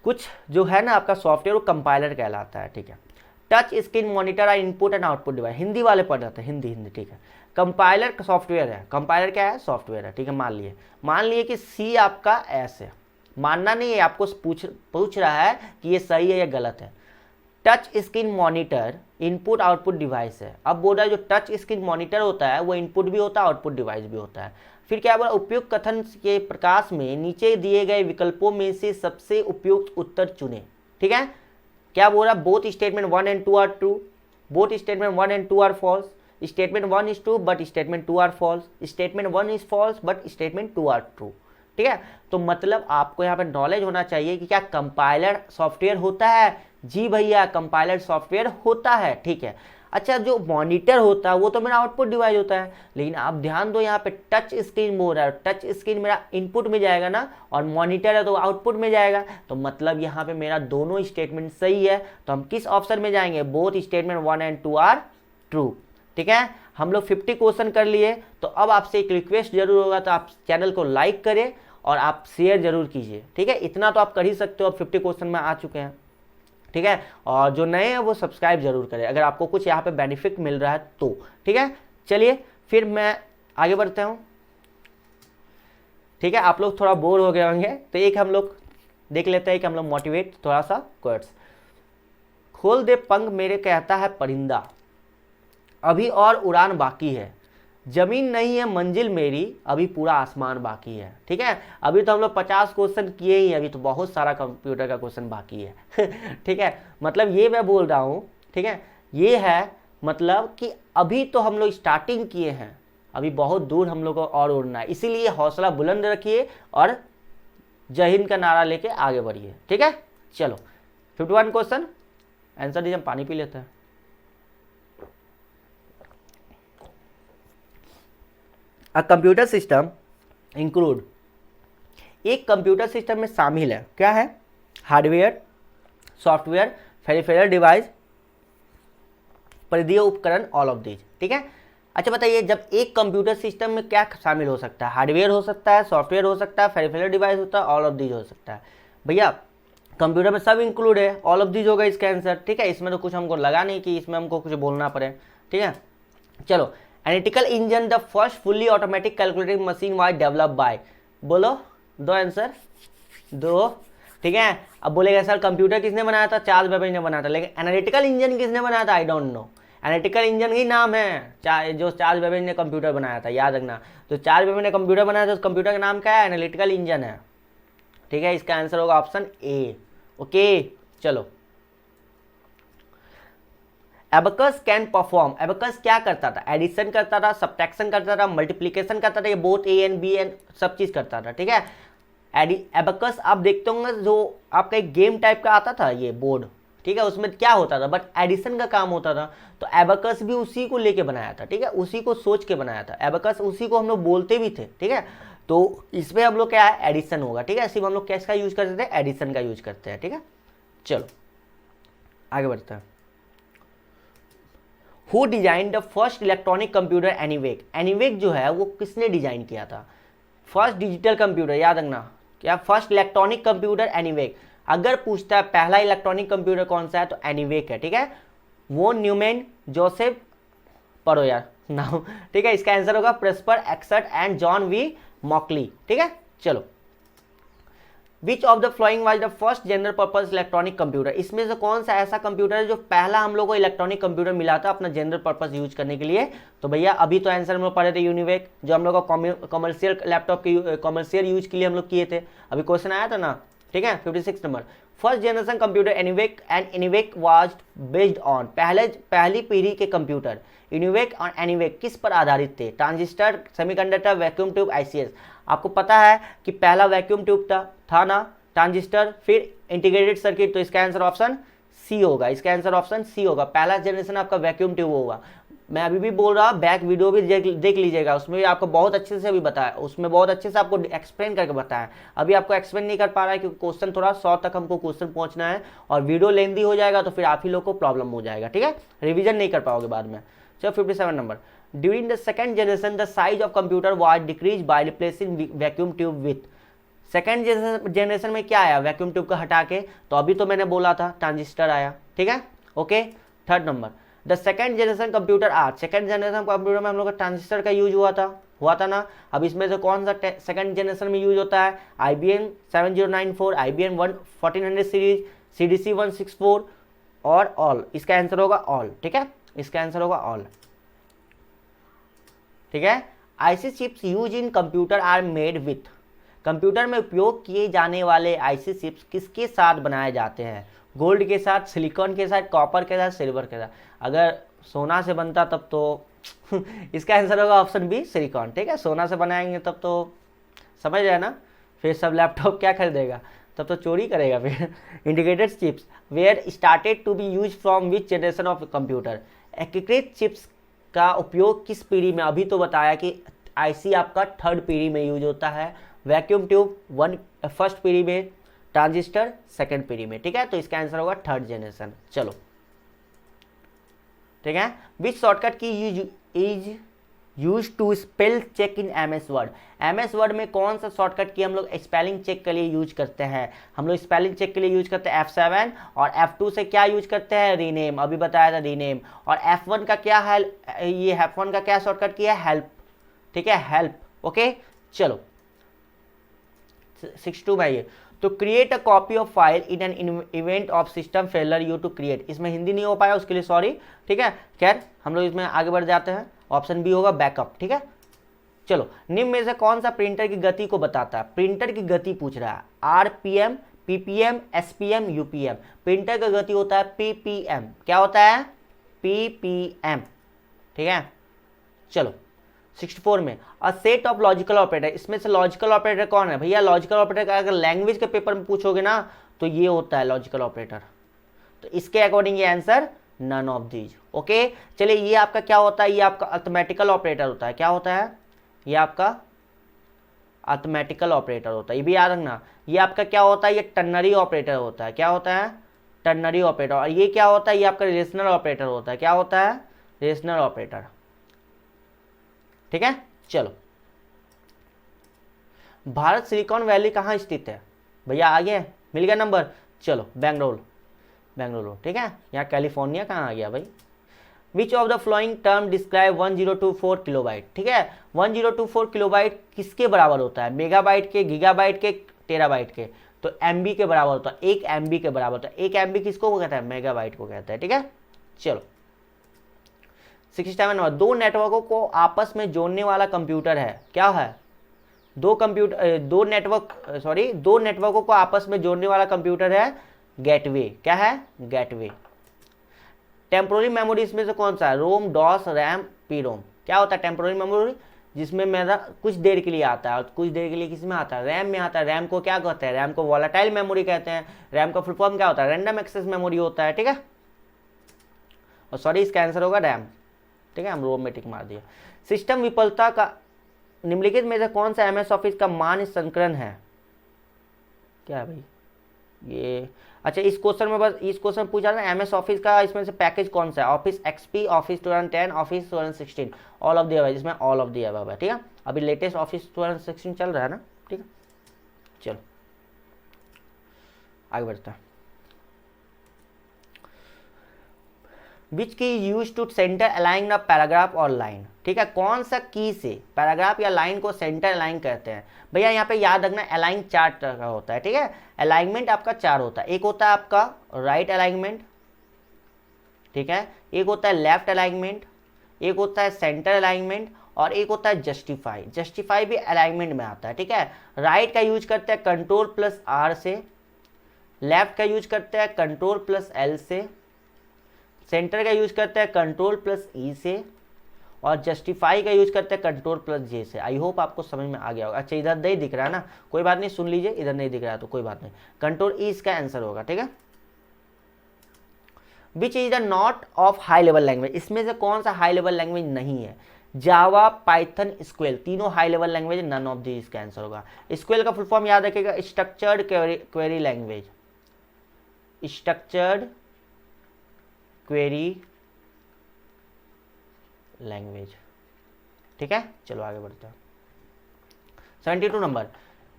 कुछ जो है ना आपका सॉफ्टवेयर, वो कंपाइलर कहलाता है, ठीक है। Touch screen monitor are input and output device. Hindi वाले पढ़ रहे थे, हिंदी, ठीक है। कंपाइलर सॉफ्टवेयर है, कंपाइलर क्या है? सॉफ्टवेयर है, ठीक है। मान लिए कि सी आपका एस है, मानना नहीं है, आपको पूछ रहा है कि ये सही है या गलत है। Touch screen monitor input output device है। अब बोल रहा है जो टच स्क्रीन मॉनिटर होता है वो इनपुट भी होता है, आउटपुट डिवाइस भी होता है। फिर क्या बोला? उपयुक्त कथन के प्रकाश में नीचे दिए गए विकल्पों में से सबसे उपयुक्त उत्तर चुने, ठीक है। क्या बोल रहा? Both statement 1 and 2 are true, both statement 1 and 2 are false, statement 1 is true but statement 2 are false, statement 1 is false but statement 2 are true, ठीक है। तो मतलब आपको यहाँ पे नॉलेज होना चाहिए कि क्या कंपाइलर सॉफ्टवेयर होता है? जी भैया, कंपाइलर सॉफ्टवेयर होता है, ठीक है। अच्छा, जो मॉनिटर होता है वो तो मेरा आउटपुट डिवाइस होता है, लेकिन आप ध्यान दो, यहाँ पे टच स्क्रीन बोल रहा है, टच स्क्रीन मेरा इनपुट में जाएगा ना, और मॉनिटर है तो आउटपुट में जाएगा। तो मतलब यहाँ पे मेरा दोनों स्टेटमेंट सही है, तो हम किस ऑप्शन में जाएंगे? Both statement 1 and 2 are true, ठीक है। हम लोग 50 क्वेश्चन कर लिए। तो अब आपसे एक रिक्वेस्ट जरूर होगा, तो आप चैनल को लाइक करें और आप शेयर जरूर कीजिए, ठीक है। इतना तो आप कर ही सकते हो, अब 50 क्वेश्चन में आ चुके हैं, ठीक है। और जो नए हैं वो सब्सक्राइब जरूर करें अगर आपको कुछ यहाँ पे बेनिफिट मिल रहा है तो, ठीक है। चलिए फिर मैं आगे बढ़ते हूँ, ठीक है। आप लोग थोड़ा बोर हो गए होंगे, तो एक हम लोग देख लेते हैं कि हम लोग मोटिवेट थोड़ा सा क्वेश्चन। खोल दे पंख मेरे कहता है परिंदा, अभी और उड़ान बाकी है, जमीन नहीं है मंजिल मेरी, अभी पूरा आसमान बाकी है, ठीक है। अभी तो हम लोग 50 क्वेश्चन किए ही, अभी तो बहुत सारा कंप्यूटर का क्वेश्चन बाकी है ठीक है। मतलब ये मैं बोल रहा हूँ, ठीक है, ये है मतलब कि अभी तो हम लोग स्टार्टिंग किए हैं, अभी बहुत दूर हम लोग को और उड़ना है, इसीलिए हौसला बुलंद रखिए और जय हिंद का नारा लेके आगे बढ़िए, ठीक है। चलो 51 क्वेश्चन आंसर दीजिए, हम पानी पी लेते हैं। अ कंप्यूटर सिस्टम इंक्लूड, एक कंप्यूटर सिस्टम में शामिल है, क्या है? हार्डवेयर, सॉफ्टवेयर, पेरिफेरल डिवाइस, परिधीय उपकरण, ऑल ऑफ दीज, ठीक है। अच्छा बताइए, जब एक कंप्यूटर सिस्टम में क्या शामिल हो सकता है? हार्डवेयर हो सकता है, सॉफ्टवेयर हो सकता है, पेरिफेरल डिवाइस होता है, ऑल ऑफ दीज हो सकता है। भैया कंप्यूटर में सब इंक्लूड है, ऑल ऑफ दीज होगा इसका आंसर, ठीक है। इसमें तो कुछ हमको लगा नहीं कि इसमें हमको कुछ बोलना पड़े, ठीक है। चलो, analytical engine the first fully automatic calculating machine was develop by, बोलो दो आंसर, दो, ठीक है। अब बोलेगा सर कंप्यूटर किसने बनाया था? चार्ल्स बेबेज ने बनाया था, लेकिन एनालिटिकल इंजन किसने बनाया था? I don't know. Analytical engine ही नाम है जो चार्ल्स बेबेज ने कंप्यूटर बनाया था, याद रखना। तो चार्ल्स बेबेज ने कंप्यूटर बनाया था, उस कंप्यूटर का नाम क्या है? एनालिटिकल इंजन है। ठीक है, इसका आंसर होगा ऑप्शन ए। ओके चलो, एबकस कैन परफॉर्म, एबकस क्या करता था, एडिशन करता था, सब्ट्रैक्शन करता था, मल्टीप्लिकेशन करता था, ये both A and B and सब चीज करता था। ठीक है, एबकस आप देखते होंगे जो आपका एक गेम टाइप का आता था ये बोर्ड, ठीक है, उसमें क्या होता था, बट एडिशन का काम होता था। तो एबकस भी उसी को लेके बनाया था, ठीक है, उसी को सोच के बनाया था एबकस, उसी को हम लोग बोलते भी थे। ठीक है, तो इसमें हम लोग क्या है, एडिशन होगा। ठीक है, सिर्फ हम लोग कैसे का यूज करते थे, एडिशन का यूज करते हैं। ठीक है, चलो आगे बढ़ते हैं। Who design the first electronic computer ENIAC, ENIAC जो है वो किसने डिजाइन किया था, फर्स्ट डिजिटल कंप्यूटर, याद रखना क्या, फर्स्ट इलेक्ट्रॉनिक कंप्यूटर एनीवेक। अगर पूछता है पहला इलेक्ट्रॉनिक कंप्यूटर कौन सा है तो एनीवेक है। ठीक है, वो न्यूमैन जोसेफ, पढ़ो यार नाम। ठीक है, इसका आंसर होगा Presper Eckert and John V Mauchly. ठीक है, चलो, which of the following was the first general purpose electronic computer, इसमें से कौन सा ऐसा कंप्यूटर है जो पहला हम लोग को इलेक्ट्रॉनिक कंप्यूटर मिला था अपना जनरल पर्पज यूज करने के लिए। तो भैया अभी तो आंसर हम लोग पढ़े थे यूनिवेक, जो हम लोग को कमर्शियल लैपटॉप के कमर्शियल यूज के लिए हम लोग किए थे, अभी क्वेश्चन आया था ना। ठीक है, 56 number, first generation computer ENIAC and ENIAC was based on, पहली पीढ़ी के कंप्यूटर एनीवेक और एनीवेक किस पर आधारित थे, transistor, semiconductor, vacuum tube, ICS. आपको पता है कि पहला वैक्यूम ट्यूब था ना, ट्रांजिस्टर, फिर इंटीग्रेटेड सर्किट, तो इसका आंसर ऑप्शन सी होगा, इसका आंसर ऑप्शन सी होगा। पहला जनरेशन आपका वैक्यूम ट्यूब होगा। मैं अभी भी बोल रहा, बैक वीडियो भी देख लीजिएगा, उसमें भी आपको बहुत अच्छे से भी बताया, उसमें बहुत अच्छे से आपको एक्सप्लेन करके बताया। अभी आपको एक्सप्लेन नहीं कर पा रहा है क्योंकि क्वेश्चन थोड़ा 100 तक हमको क्वेश्चन पहुंचना है, और वीडियो लेंदी हो जाएगा तो फिर आप ही लोग को प्रॉब्लम हो जाएगा। ठीक है, रिविजन नहीं कर पाओगे बाद में। चलो 57 number, during the second generation the size of computer was decrease by replacing vacuum tube with, second generation में क्या आया, वैक्यूम ट्यूब का हटा के, तो अभी तो मैंने बोला था ट्रांजिस्टर आया। ठीक है, okay. Third number, the second generation computer आज, सेकंड जनरेशन कंप्यूटर में हम लोग का ट्रांजिस्टर का यूज हुआ था ना। अब इसमें से कौन सा सेकंड जनरेशन में यूज होता है, IBM 7094, IBM 1400 सीरीज, CDC 164 और ऑल, इसका आंसर होगा ऑल। ठीक है, इसका आंसर होगा ऑल। ठीक है, IC chips use in computer are made with, computer में उपयोग किए जाने वाले आईसी चिप्स किसके साथ बनाए जाते हैं, गोल्ड के साथ, सिलिकॉन के साथ, कॉपर के साथ, सिल्वर के साथ। अगर सोना से बनता तब तो इसका आंसर होगा ऑप्शन बी, सिलिकॉन। ठीक है, सोना से बनाएंगे तब तो समझ रहे ना, फिर सब लैपटॉप क्या खरीदेगा, तब तो चोरी करेगा फिर। Integrated chips were started to be use from which generation of computer, एकीकृत चिप्स का उपयोग किस पीढ़ी में, अभी तो बताया कि आईसी आपका थर्ड पीढ़ी में यूज होता है, वैक्यूम ट्यूब फर्स्ट पीढ़ी में, ट्रांजिस्टर सेकंड पीढ़ी में। ठीक है, तो इसका आंसर होगा थर्ड जनरेशन। चलो, ठीक है, which shortcut key is use to spell check in MS word, MS word में कौन सा शॉर्टकट की हम लोग स्पेलिंग चेक के लिए यूज करते हैं, हम लोग स्पेलिंग चेक के लिए यूज करते हैं F7, और F2 से क्या यूज करते हैं, रीनेम, अभी बताया था रीनेम, और F1 का क्या है, ये F1 का क्या शॉर्टकट किया है, हेल्प। ठीक है, हेल्प। ओके, चलो 62 में ये, तो create a copy of file in an event of system failure you to create, इसमें हिंदी नहीं हो पाया उसके लिए सॉरी। ठीक है, खैर हम लोग इसमें आगे बढ़ जाते हैं, ऑप्शन बी होगा बैकअप। ठीक है, चलो, निम्न में से कौन सा प्रिंटर की गति को बताता है, प्रिंटर की गति पूछ रहा है, RPM, PPM, SPM, UPM, printer का गति होता है PPM, क्या होता है, PPM। ठीक है, चलो 64 में, a set of logical operator, इसमें से लॉजिकल ऑपरेटर कौन है भैया, लॉजिकल ऑपरेटर का अगर लैंग्वेज के पेपर में पूछोगे ना तो ये होता है लॉजिकल ऑपरेटर, तो इसके अकॉर्डिंग ये answer none of these. Okay, चलिए, ये आपका क्या होता है, ये आपका अर्थमेटिकल ऑपरेटर होता है, क्या होता है, ये आपका अर्थमेटिकल ऑपरेटर होता है, ये भी याद रखना। ये आपका क्या होता है, ये टर्नरी ऑपरेटर होता है, क्या होता है, टर्नरी ऑपरेटर। और ये क्या होता है, ये आपका रिलेशनल ऑपरेटर होता है, क्या होता है, रिलेशनल ऑपरेटर। ठीक है, चलो, भारत सिलिकॉन वैली कहाँ स्थित है भैया, आगे मिल गया नंबर। चलो, बेंगलुरु। ठीक है, यहाँ कैलिफोर्निया कहाँ आ गया भाई। विच of the flowing term describe 1024 kilobyte, ठीक है, 1024 किलोबाइट किसके बराबर होता है, मेगाबाइट के, गीगाबाइट के, टेराबाइट के, तो MB के बराबर होता है, 1 MB के बराबर होता है। 1 MB किसको कहता है, मेगाबाइट को कहता है। ठीक है, चलो 67 नंबर, दो नेटवर्कों को आपस में जोड़ने वाला कंप्यूटर है, क्या है, दो नेटवर्कों को आपस में जोड़ने वाला कंप्यूटर है गेटवे। क्या है? गेटवे। टेम्पोररी मेमोरी इसमें से कौन सा है? रोम, डॉस, रैम, पी रोम। क्या होता है टेम्पोररी मेमोरी? जिसमें मेरा कुछ देर के लिए आता है, और कुछ देर के लिए किस में आता है? रैम में आता है। रैम को क्या कहते हैं? रैम को वॉलेटाइल मेमोरी कहते हैं। रैम का फुल फॉर्म क्या होता है? रैंडम एक्सेस मेमोरी होता है। ठीक है, और सॉरी इसका आंसर होगा रैम। ठीक है, हम रोम में टिक मार दिया। सिस्टम विफलता का निम्नलिखित में से कौन सा MS ऑफिस का मान्य संस्करण है? क्या है भाई ये? अच्छा, इस क्वेश्चन में बस इस क्वेश्चन पूछा था MS ऑफिस का इसमें से पैकेज कौन सा है? Office XP, office 2010, office 2016, all of the above. इसमें ऑल ऑफ द अबव है। ठीक है, अभी लेटेस्ट ऑफिस 2016 चल रहा है ना। ठीक है, चलो आगे बढ़ते हैं। Which key use to center align a paragraph और लाइन। ठीक है, कौन सा की से पैराग्राफ या लाइन को सेंटर अलाइन कहते हैं? भैया यहाँ पे याद रखना अलाइन 4 तरह का होता है। ठीक है, अलाइनमेंट आपका 4 होता है। एक होता है आपका राइट अलाइनमेंट, ठीक है, एक होता है लेफ्ट अलाइनमेंट, एक होता है सेंटर अलाइनमेंट, और एक होता है जस्टिफाई। जस्टिफाई भी अलाइनमेंट में आता है। ठीक है, राइट का यूज करते हैं Ctrl+R से, लेफ्ट का यूज करते हैं Ctrl+L से, सेंटर का यूज करते हैं Ctrl+E से, और जस्टिफाई का यूज करते हैं Ctrl+J से। आई होप आपको समझ में आ गया होगा। अच्छा, इधर नहीं दिख रहा है ना, कोई बात नहीं, सुन लीजिए। इधर नहीं दिख रहा है तो कोई बात नहीं, Ctrl+E इसका आंसर होगा। ठीक है, which is the not of high level language. इसमें से कौन सा हाई लेवल लैंग्वेज नहीं है? जावा, पाइथन, SQL, तीनों high level language, none of this इसका आंसर होगा। SQL का फुल फॉर्म याद रखिएगा, structured query language. Structured query language. ठीक है, चलो आगे बढ़ते हैं। 72 number,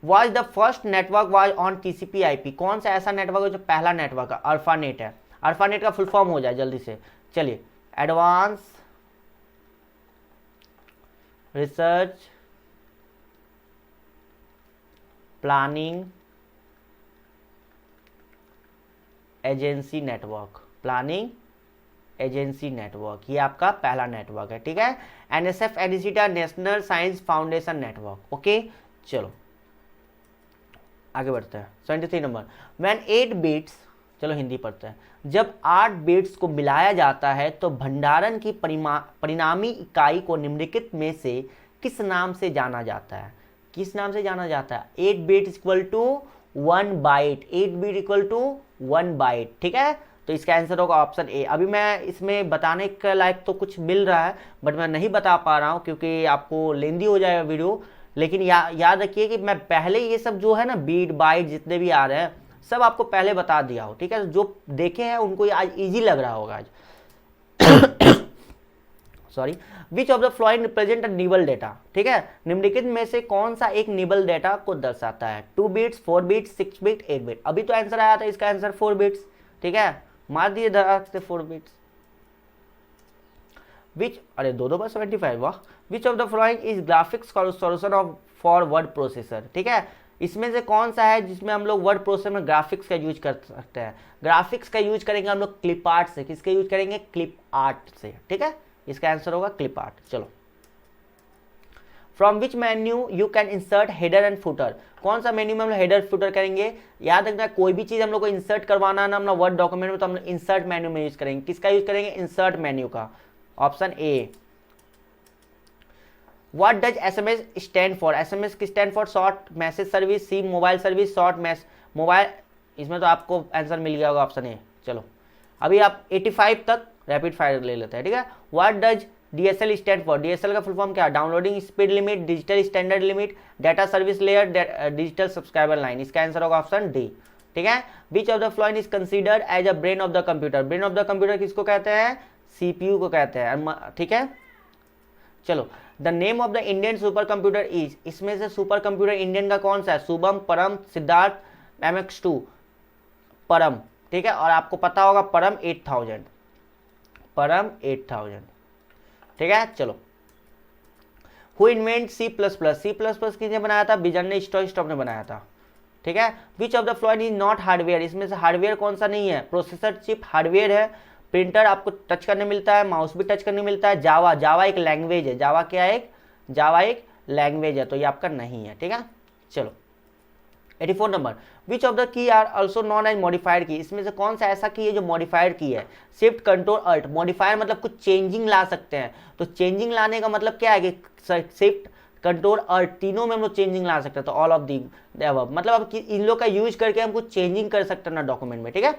was the first network was on TCP/IP। कौन सा ऐसा नेटवर्क है जो पहला नेटवर्क है? अल्फानेट है। अल्फानेट का फुल फॉर्म हो जाए जल्दी से। चलिए, advance research planning agency network. Planning agency network, ये आपका पहला नेटवर्क है। ठीक है, NSF एडिसिटा National Science Foundation network. Okay, चलो आगे बढ़ते हैं। 73 नंबर, व्हेन 8 बिट्स, चलो हिंदी पढ़ते हैं। जब 8 बिट्स को मिलाया जाता है तो भंडारण की परिणामी इकाई को निम्नलिखित में से किस नाम से जाना जाता है? किस नाम से जाना जाता है? 8 bit equal to 1 byte. 8 bit equal to 1 byte. ठीक है, तो इसका आंसर होगा ऑप्शन ए। अभी मैं इसमें बताने के लायक तो कुछ मिल रहा है, बट मैं नहीं बता पा रहा हूँ क्योंकि आपको लेंदी हो जाएगा वीडियो। लेकिन याद रखिए कि मैं पहले ये सब जो है ना, बीट बाइट जितने भी आ रहे हैं, सब आपको पहले बता दिया हो। ठीक है, जो देखे हैं उनको आज इजी लग रहा होगा आज। Sorry, which of the flowing represent a nibble data. ठीक है, निम्नलिखित में से कौन सा एक निबल डेटा को दर्शाता है? 2 बिट्स, 4 बिट्स, 6 बिट, 8 बिट। अभी तो आंसर आया था, इसका आंसर 4 बिट्स। ठीक है, मार दिए धड़ाक से 4 बिट्स। विच, अरे दो बार 75, वाह। विच of the following is graphics solution of for word processor. ठीक है, इसमें से कौन सा है जिसमें हम लोग वर्ड प्रोसेसर में ग्राफिक्स का यूज कर सकते हैं? ग्राफिक्स का यूज करेंगे हम लोग क्लिप आर्ट से। किसका यूज करेंगे? क्लिप आर्ट से। ठीक है, इसका आंसर होगा क्लिप आर्ट। चलो, from which menu you can insert header and footer. कौन सा मेन्यू में हम लोग हेडर फुटर करेंगे? याद रखना, कोई भी चीज हम लोग को इंसर्ट करवाना है ना अपना वर्ड डॉक्यूमेंट में, तो हम लोग इंसर्ट मेन्यू में यूज करेंगे। किसका यूज करेंगे? इंसर्ट मेन्यू का। Option A. What does SMS stand for? SMS की stand for short message service, C mobile service, short mobile. इसमें तो आपको आंसर मिल गया होगा, ऑप्शन ए। चलो, अभी आप 85 तक रैपिड फायर ले लेते हैं। ठीक है, what does DSL stand for? DSL का फुल फॉर्म क्या है? Downloading speed limit, digital standard limit, data service layer, digital subscriber line. इसका आंसर होगा ऑप्शन डी। ठीक है, which of the following is considered as a brain of the computer? Brain of the computer किसको कहते हैं? CPU को कहते हैं। ठीक है, चलो, the name of the Indian super computer is. इसमें से सुपर कंप्यूटर इंडियन का कौन सा है? शुभम, परम, सिद्धार्थ, MX2, परम। ठीक है, और आपको पता होगा परम 8000, परम 8000। ठीक है, चलो, हु इन्वेंट C++? C++ किसने बनाया था? बिजन ने, स्टॉप ने बनाया था। ठीक है, which of the following is not hardware? इसमें से हार्डवेयर कौन सा नहीं है? प्रोसेसर चिप हार्डवेयर है, प्रिंटर आपको टच करने मिलता है, माउस भी टच करने मिलता है। जावा एक लैंग्वेज है। जावा क्या है? जावा एक लैंग्वेज है, तो ये आपका नहीं है। ठीक है, चलो 84 number, which of the key are also known as modified key, इसमें से कौन सा ऐसा की है जो मॉडिफाइड की है? Shift, control, alt. मॉडिफायर मतलब कुछ चेंजिंग ला सकते हैं, तो चेंजिंग लाने का मतलब क्या है कि शिफ्ट, कंट्रोल, अल्ट तीनों में हम लोग चेंजिंग ला सकते हैं, तो ऑल ऑफ दी अबव, मतलब अब इन लोग का यूज करके हम कुछ चेंजिंग कर सकते हैं ना डॉक्यूमेंट में। ठीक है,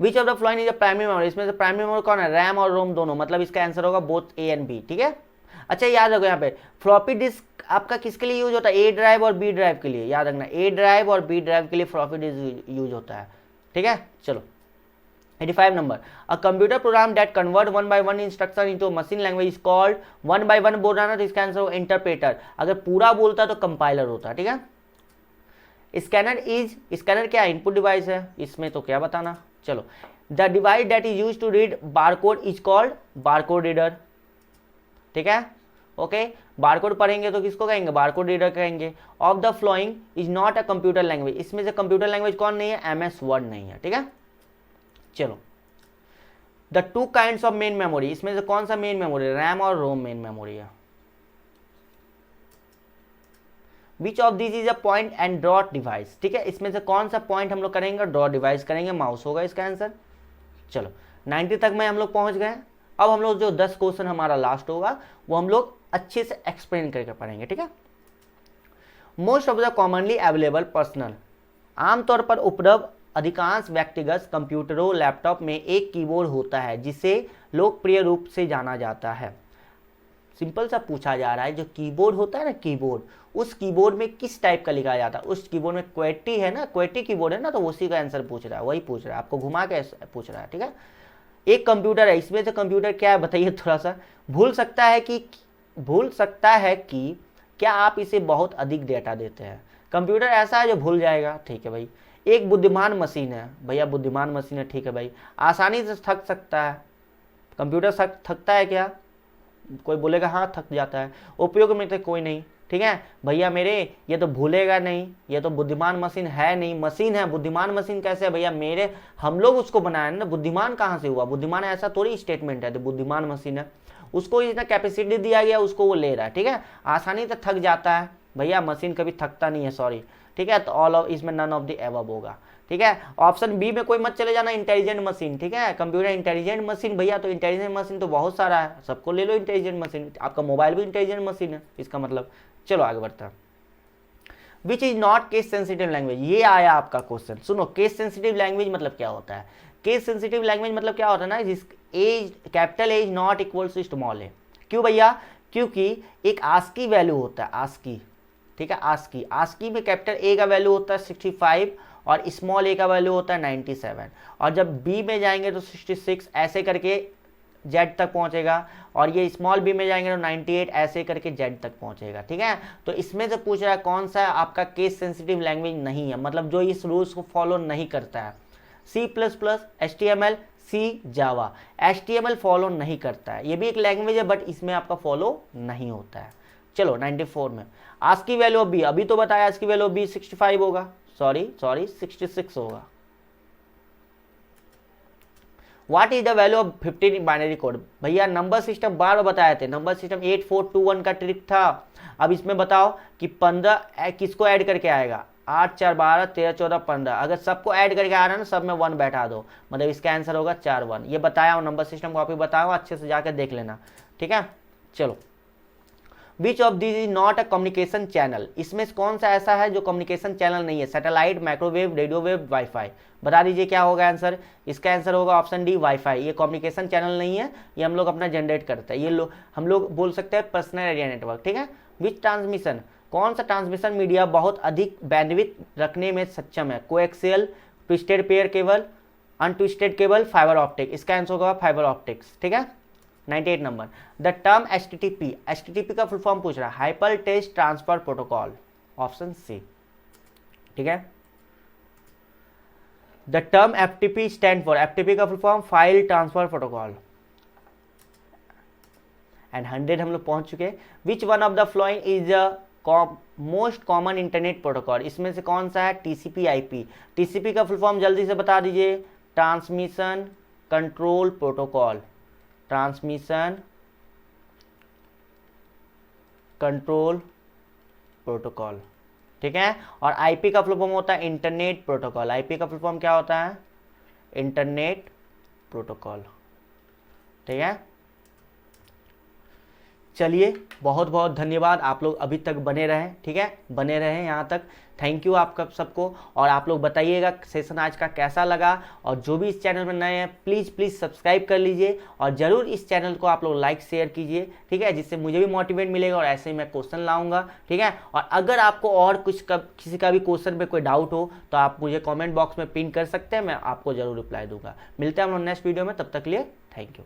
which of the following is a primary memory, इसमें से प्राइमरी मेमोरी कौन है? रैम और रोम दोनों, मतलब इसका आंसर होगा बोथ ए एंड बी। ठीक है, अच्छा याद रखो यहाँ पे फ्लॉपी डिस्क आपका किसके लिए यूज होता है? ए ड्राइव और बी ड्राइव के लिए, याद रखना ए ड्राइव और बी ड्राइव के लिए फ्लॉपी डिस्क यूज होता है। ठीक है, चलो 85 number, a computer program that convert one by one instruction into machine language is called, one by one बोल रहा ना तो इसका आंसर होगा इंटरप्रेटर, अगर पूरा बोलता तो कंपाइलर होता। ठीक है, स्कैनर क्या है? इनपुट डिवाइस है, इसमें तो क्या बताना। चलो, the device that is use to read barcode is called barcode reader. ठीक है, ओके, बारकोड पढ़ेंगे तो किसको कहेंगे? बारकोड रीडर कहेंगे। Of the following is not a computer language, इसमें से कंप्यूटर लैंग्वेज कौन नहीं है? MS वर्ड नहीं है। ठीक है, चलो the two kinds of main memory, इसमें से कौन सा मेन मेमोरी? रैम और रोम मेन मेमोरी है। Which of this is a point and dot device, ठीक है, इसमें से कौन सा पॉइंट हम लोग करेंगे? डॉट डिवाइस करेंगे, माउस होगा इसका आंसर। चलो 90 तक में हम लोग पहुंच गए। अब हम लोग जो 10 क्वेश्चन हमारा लास्ट होगा वो हम लोग अच्छे से एक्सप्लेन करके पढ़ेंगे। ठीक है, most of the commonly available personal, आमतौर पर उपलब्ध अधिकांश व्यक्तिगत कंप्यूटरों लैपटॉप में एक कीबोर्ड होता है जिसे लोकप्रिय रूप से जाना जाता है। सिंपल सा पूछा जा रहा है, जो कीबोर्ड होता है ना कीबोर्ड, उस कीबोर्ड में किस टाइप का लिखा जाता है? उस कीबोर्ड में क्वेटी है ना, क्वेटी कीबोर्ड है ना, तो उसी का आंसर पूछ रहा है, वही पूछ रहा है, आपको घुमा के पूछ रहा है। ठीक है, एक कंप्यूटर है, इसमें से कंप्यूटर क्या है बताइए थोड़ा सा। भूल सकता है कि क्या आप इसे बहुत अधिक डेटा देते हैं? कंप्यूटर ऐसा है जो भूल जाएगा, ठीक है भाई। एक बुद्धिमान मशीन है, भैया बुद्धिमान मशीन है, ठीक है भाई। आसानी से थक सकता है, कंप्यूटर थकता है क्या? कोई बोलेगा हाँ थक जाता है। उपयोग में तो कोई नहीं, ठीक है भैया मेरे, ये तो भूलेगा नहीं, ये तो बुद्धिमान मशीन है नहीं, मशीन है, बुद्धिमान मशीन कैसे है भैया मेरे? हम लोग उसको बनाए ना, बुद्धिमान कहाँ से हुआ? बुद्धिमान ऐसा थोड़ी स्टेटमेंट है, तो बुद्धिमान मशीन है, उसको इतना कैपेसिटी दिया गया, उसको वो ले रहा है। ठीक है, आसानी से थक जाता है भैया, मशीन कभी थकता नहीं है, सॉरी। ठीक है, तो ऑल ऑफ इसमें नन ऑफ द एबव होगा। ठीक है, ऑप्शन बी में कोई मत चले जाना, इंटेलिजेंट मशीन। ठीक है, कंप्यूटर इंटेलिजेंट मशीन, भैया तो इंटेलिजेंट मशीन तो बहुत सारा है, सबको ले लो इंटेलिजेंट मशीन, आपका मोबाइल भी इंटेलिजेंट मशीन है इसका मतलब। चलो आगे बढ़ता है। Which is not case sensitive language, ये आया आपका क्वेश्चन। सुनो, केस सेंसिटिव लैंग्वेज मतलब क्या होता है? केस सेंसिटिव लैंग्वेज मतलब क्या होता है ना, जिस as capital as not equals to small A. क्यों भैया? क्योंकि एक आस्की वैल्यू होता है, आस्की। ठीक है, आस्की में कैपिटल ए का वैल्यू होता है 65 और स्मॉल ए का वैल्यू होता है 97, और जब बी में जाएंगे तो 66, ऐसे करके जेड तक पहुंचेगा, और ये स्मॉल बी में जाएंगे तो 98, ऐसे करके जेड तक पहुंचेगा। ठीक है, तो इसमें से पूछ रहा है कौन सा आपका केस सेंसिटिव लैंग्वेज नहीं है, मतलब जो इस रूल्स को फॉलो नहीं करता है। C++, HTML, C, जावा। HTML फॉलो नहीं करता है, ये भी एक लैंग्वेज है बट इसमें आपका फॉलो नहीं होता है। चलो 94 में आस्की वैल्यू ऑफ बी, अभी तो बताया आस्की वैल्यू ऑफ बी 65 होगा, सॉरी 66 होगा। What is the value of 15 binary code, भैया नंबर सिस्टम बार बार बताए थे, नंबर सिस्टम 8421 का ट्रिक था। अब इसमें बताओ कि 15 किसको ऐड करके आएगा? 8 4 12 13 14 15, अगर सबको ऐड करके आ रहा है ना, सब में 1 बैठा दो, मतलब इसका आंसर होगा 4 1। ये बताया हूँ, नंबर सिस्टम कॉपी बताया हूँ, अच्छे से जाकर देख लेना। ठीक है, चलो which of this is not a communication channel, इसमें कौन सा ऐसा है जो कम्युनिकेशन चैनल नहीं है? Satellite, microwave, radio wave, wifi. बता दीजिए क्या होगा आंसर? इसका आंसर होगा ऑप्शन डी, वाईफाई। ये कम्युनिकेशन चैनल नहीं है, ये हम लोग अपना जनरेट करते हैं, ये हम लोग बोल सकते हैं पर्सनल एरिया नेटवर्क। ठीक है, विच ट्रांसमिशन, कौन सा ट्रांसमिशन मीडिया बहुत अधिक बैंडविड्थ रखने में सक्षम है? Coaxial, twisted pair cable, untwisted cable, fibre optic. इसका आंसर होगा फाइबर ऑप्टिक्स। ठीक है, 98 नंबर, द टर्म HTTP का फुल फॉर्म पूछ रहा है, hyper text transfer protocol, option C. ठीक है, the term FTP stand for, FTP का full form file transfer protocol. And 100 हम लोग पहुंच चुके। Which one of the following is most common internet protocol, इसमें से कौन सा है? TCP/IP। TCP का फुल फॉर्म जल्दी से बता दीजिए, transmission control protocol, transmission control protocol, ठीक है। और आईपी का फुल फॉर्म होता है इंटरनेट प्रोटोकॉल। आईपी का फुल फॉर्म क्या होता है? इंटरनेट प्रोटोकॉल, ठीक है। चलिए, बहुत बहुत धन्यवाद, आप लोग अभी तक बने रहें, ठीक है, बने रहें यहाँ तक। थैंक यू आपका सबको। और आप लोग बताइएगा सेशन आज का कैसा लगा, और जो भी इस चैनल में नए हैं प्लीज़ प्लीज़ सब्सक्राइब कर लीजिए, और ज़रूर इस चैनल को आप लोग लाइक शेयर कीजिए, ठीक है, जिससे मुझे भी मोटिवेट मिलेगा और ऐसे ही मैं क्वेश्चन लाऊंगा, ठीक है। और अगर आपको और कुछ किसी का भी क्वेश्चन पे कोई डाउट हो तो आप मुझे कॉमेंट बॉक्स में पिन कर सकते हैं, मैं आपको ज़रूर रिप्लाई दूंगा। मिलते हैं हम लोग नेक्स्ट वीडियो में, तब तक के लिए थैंक यू।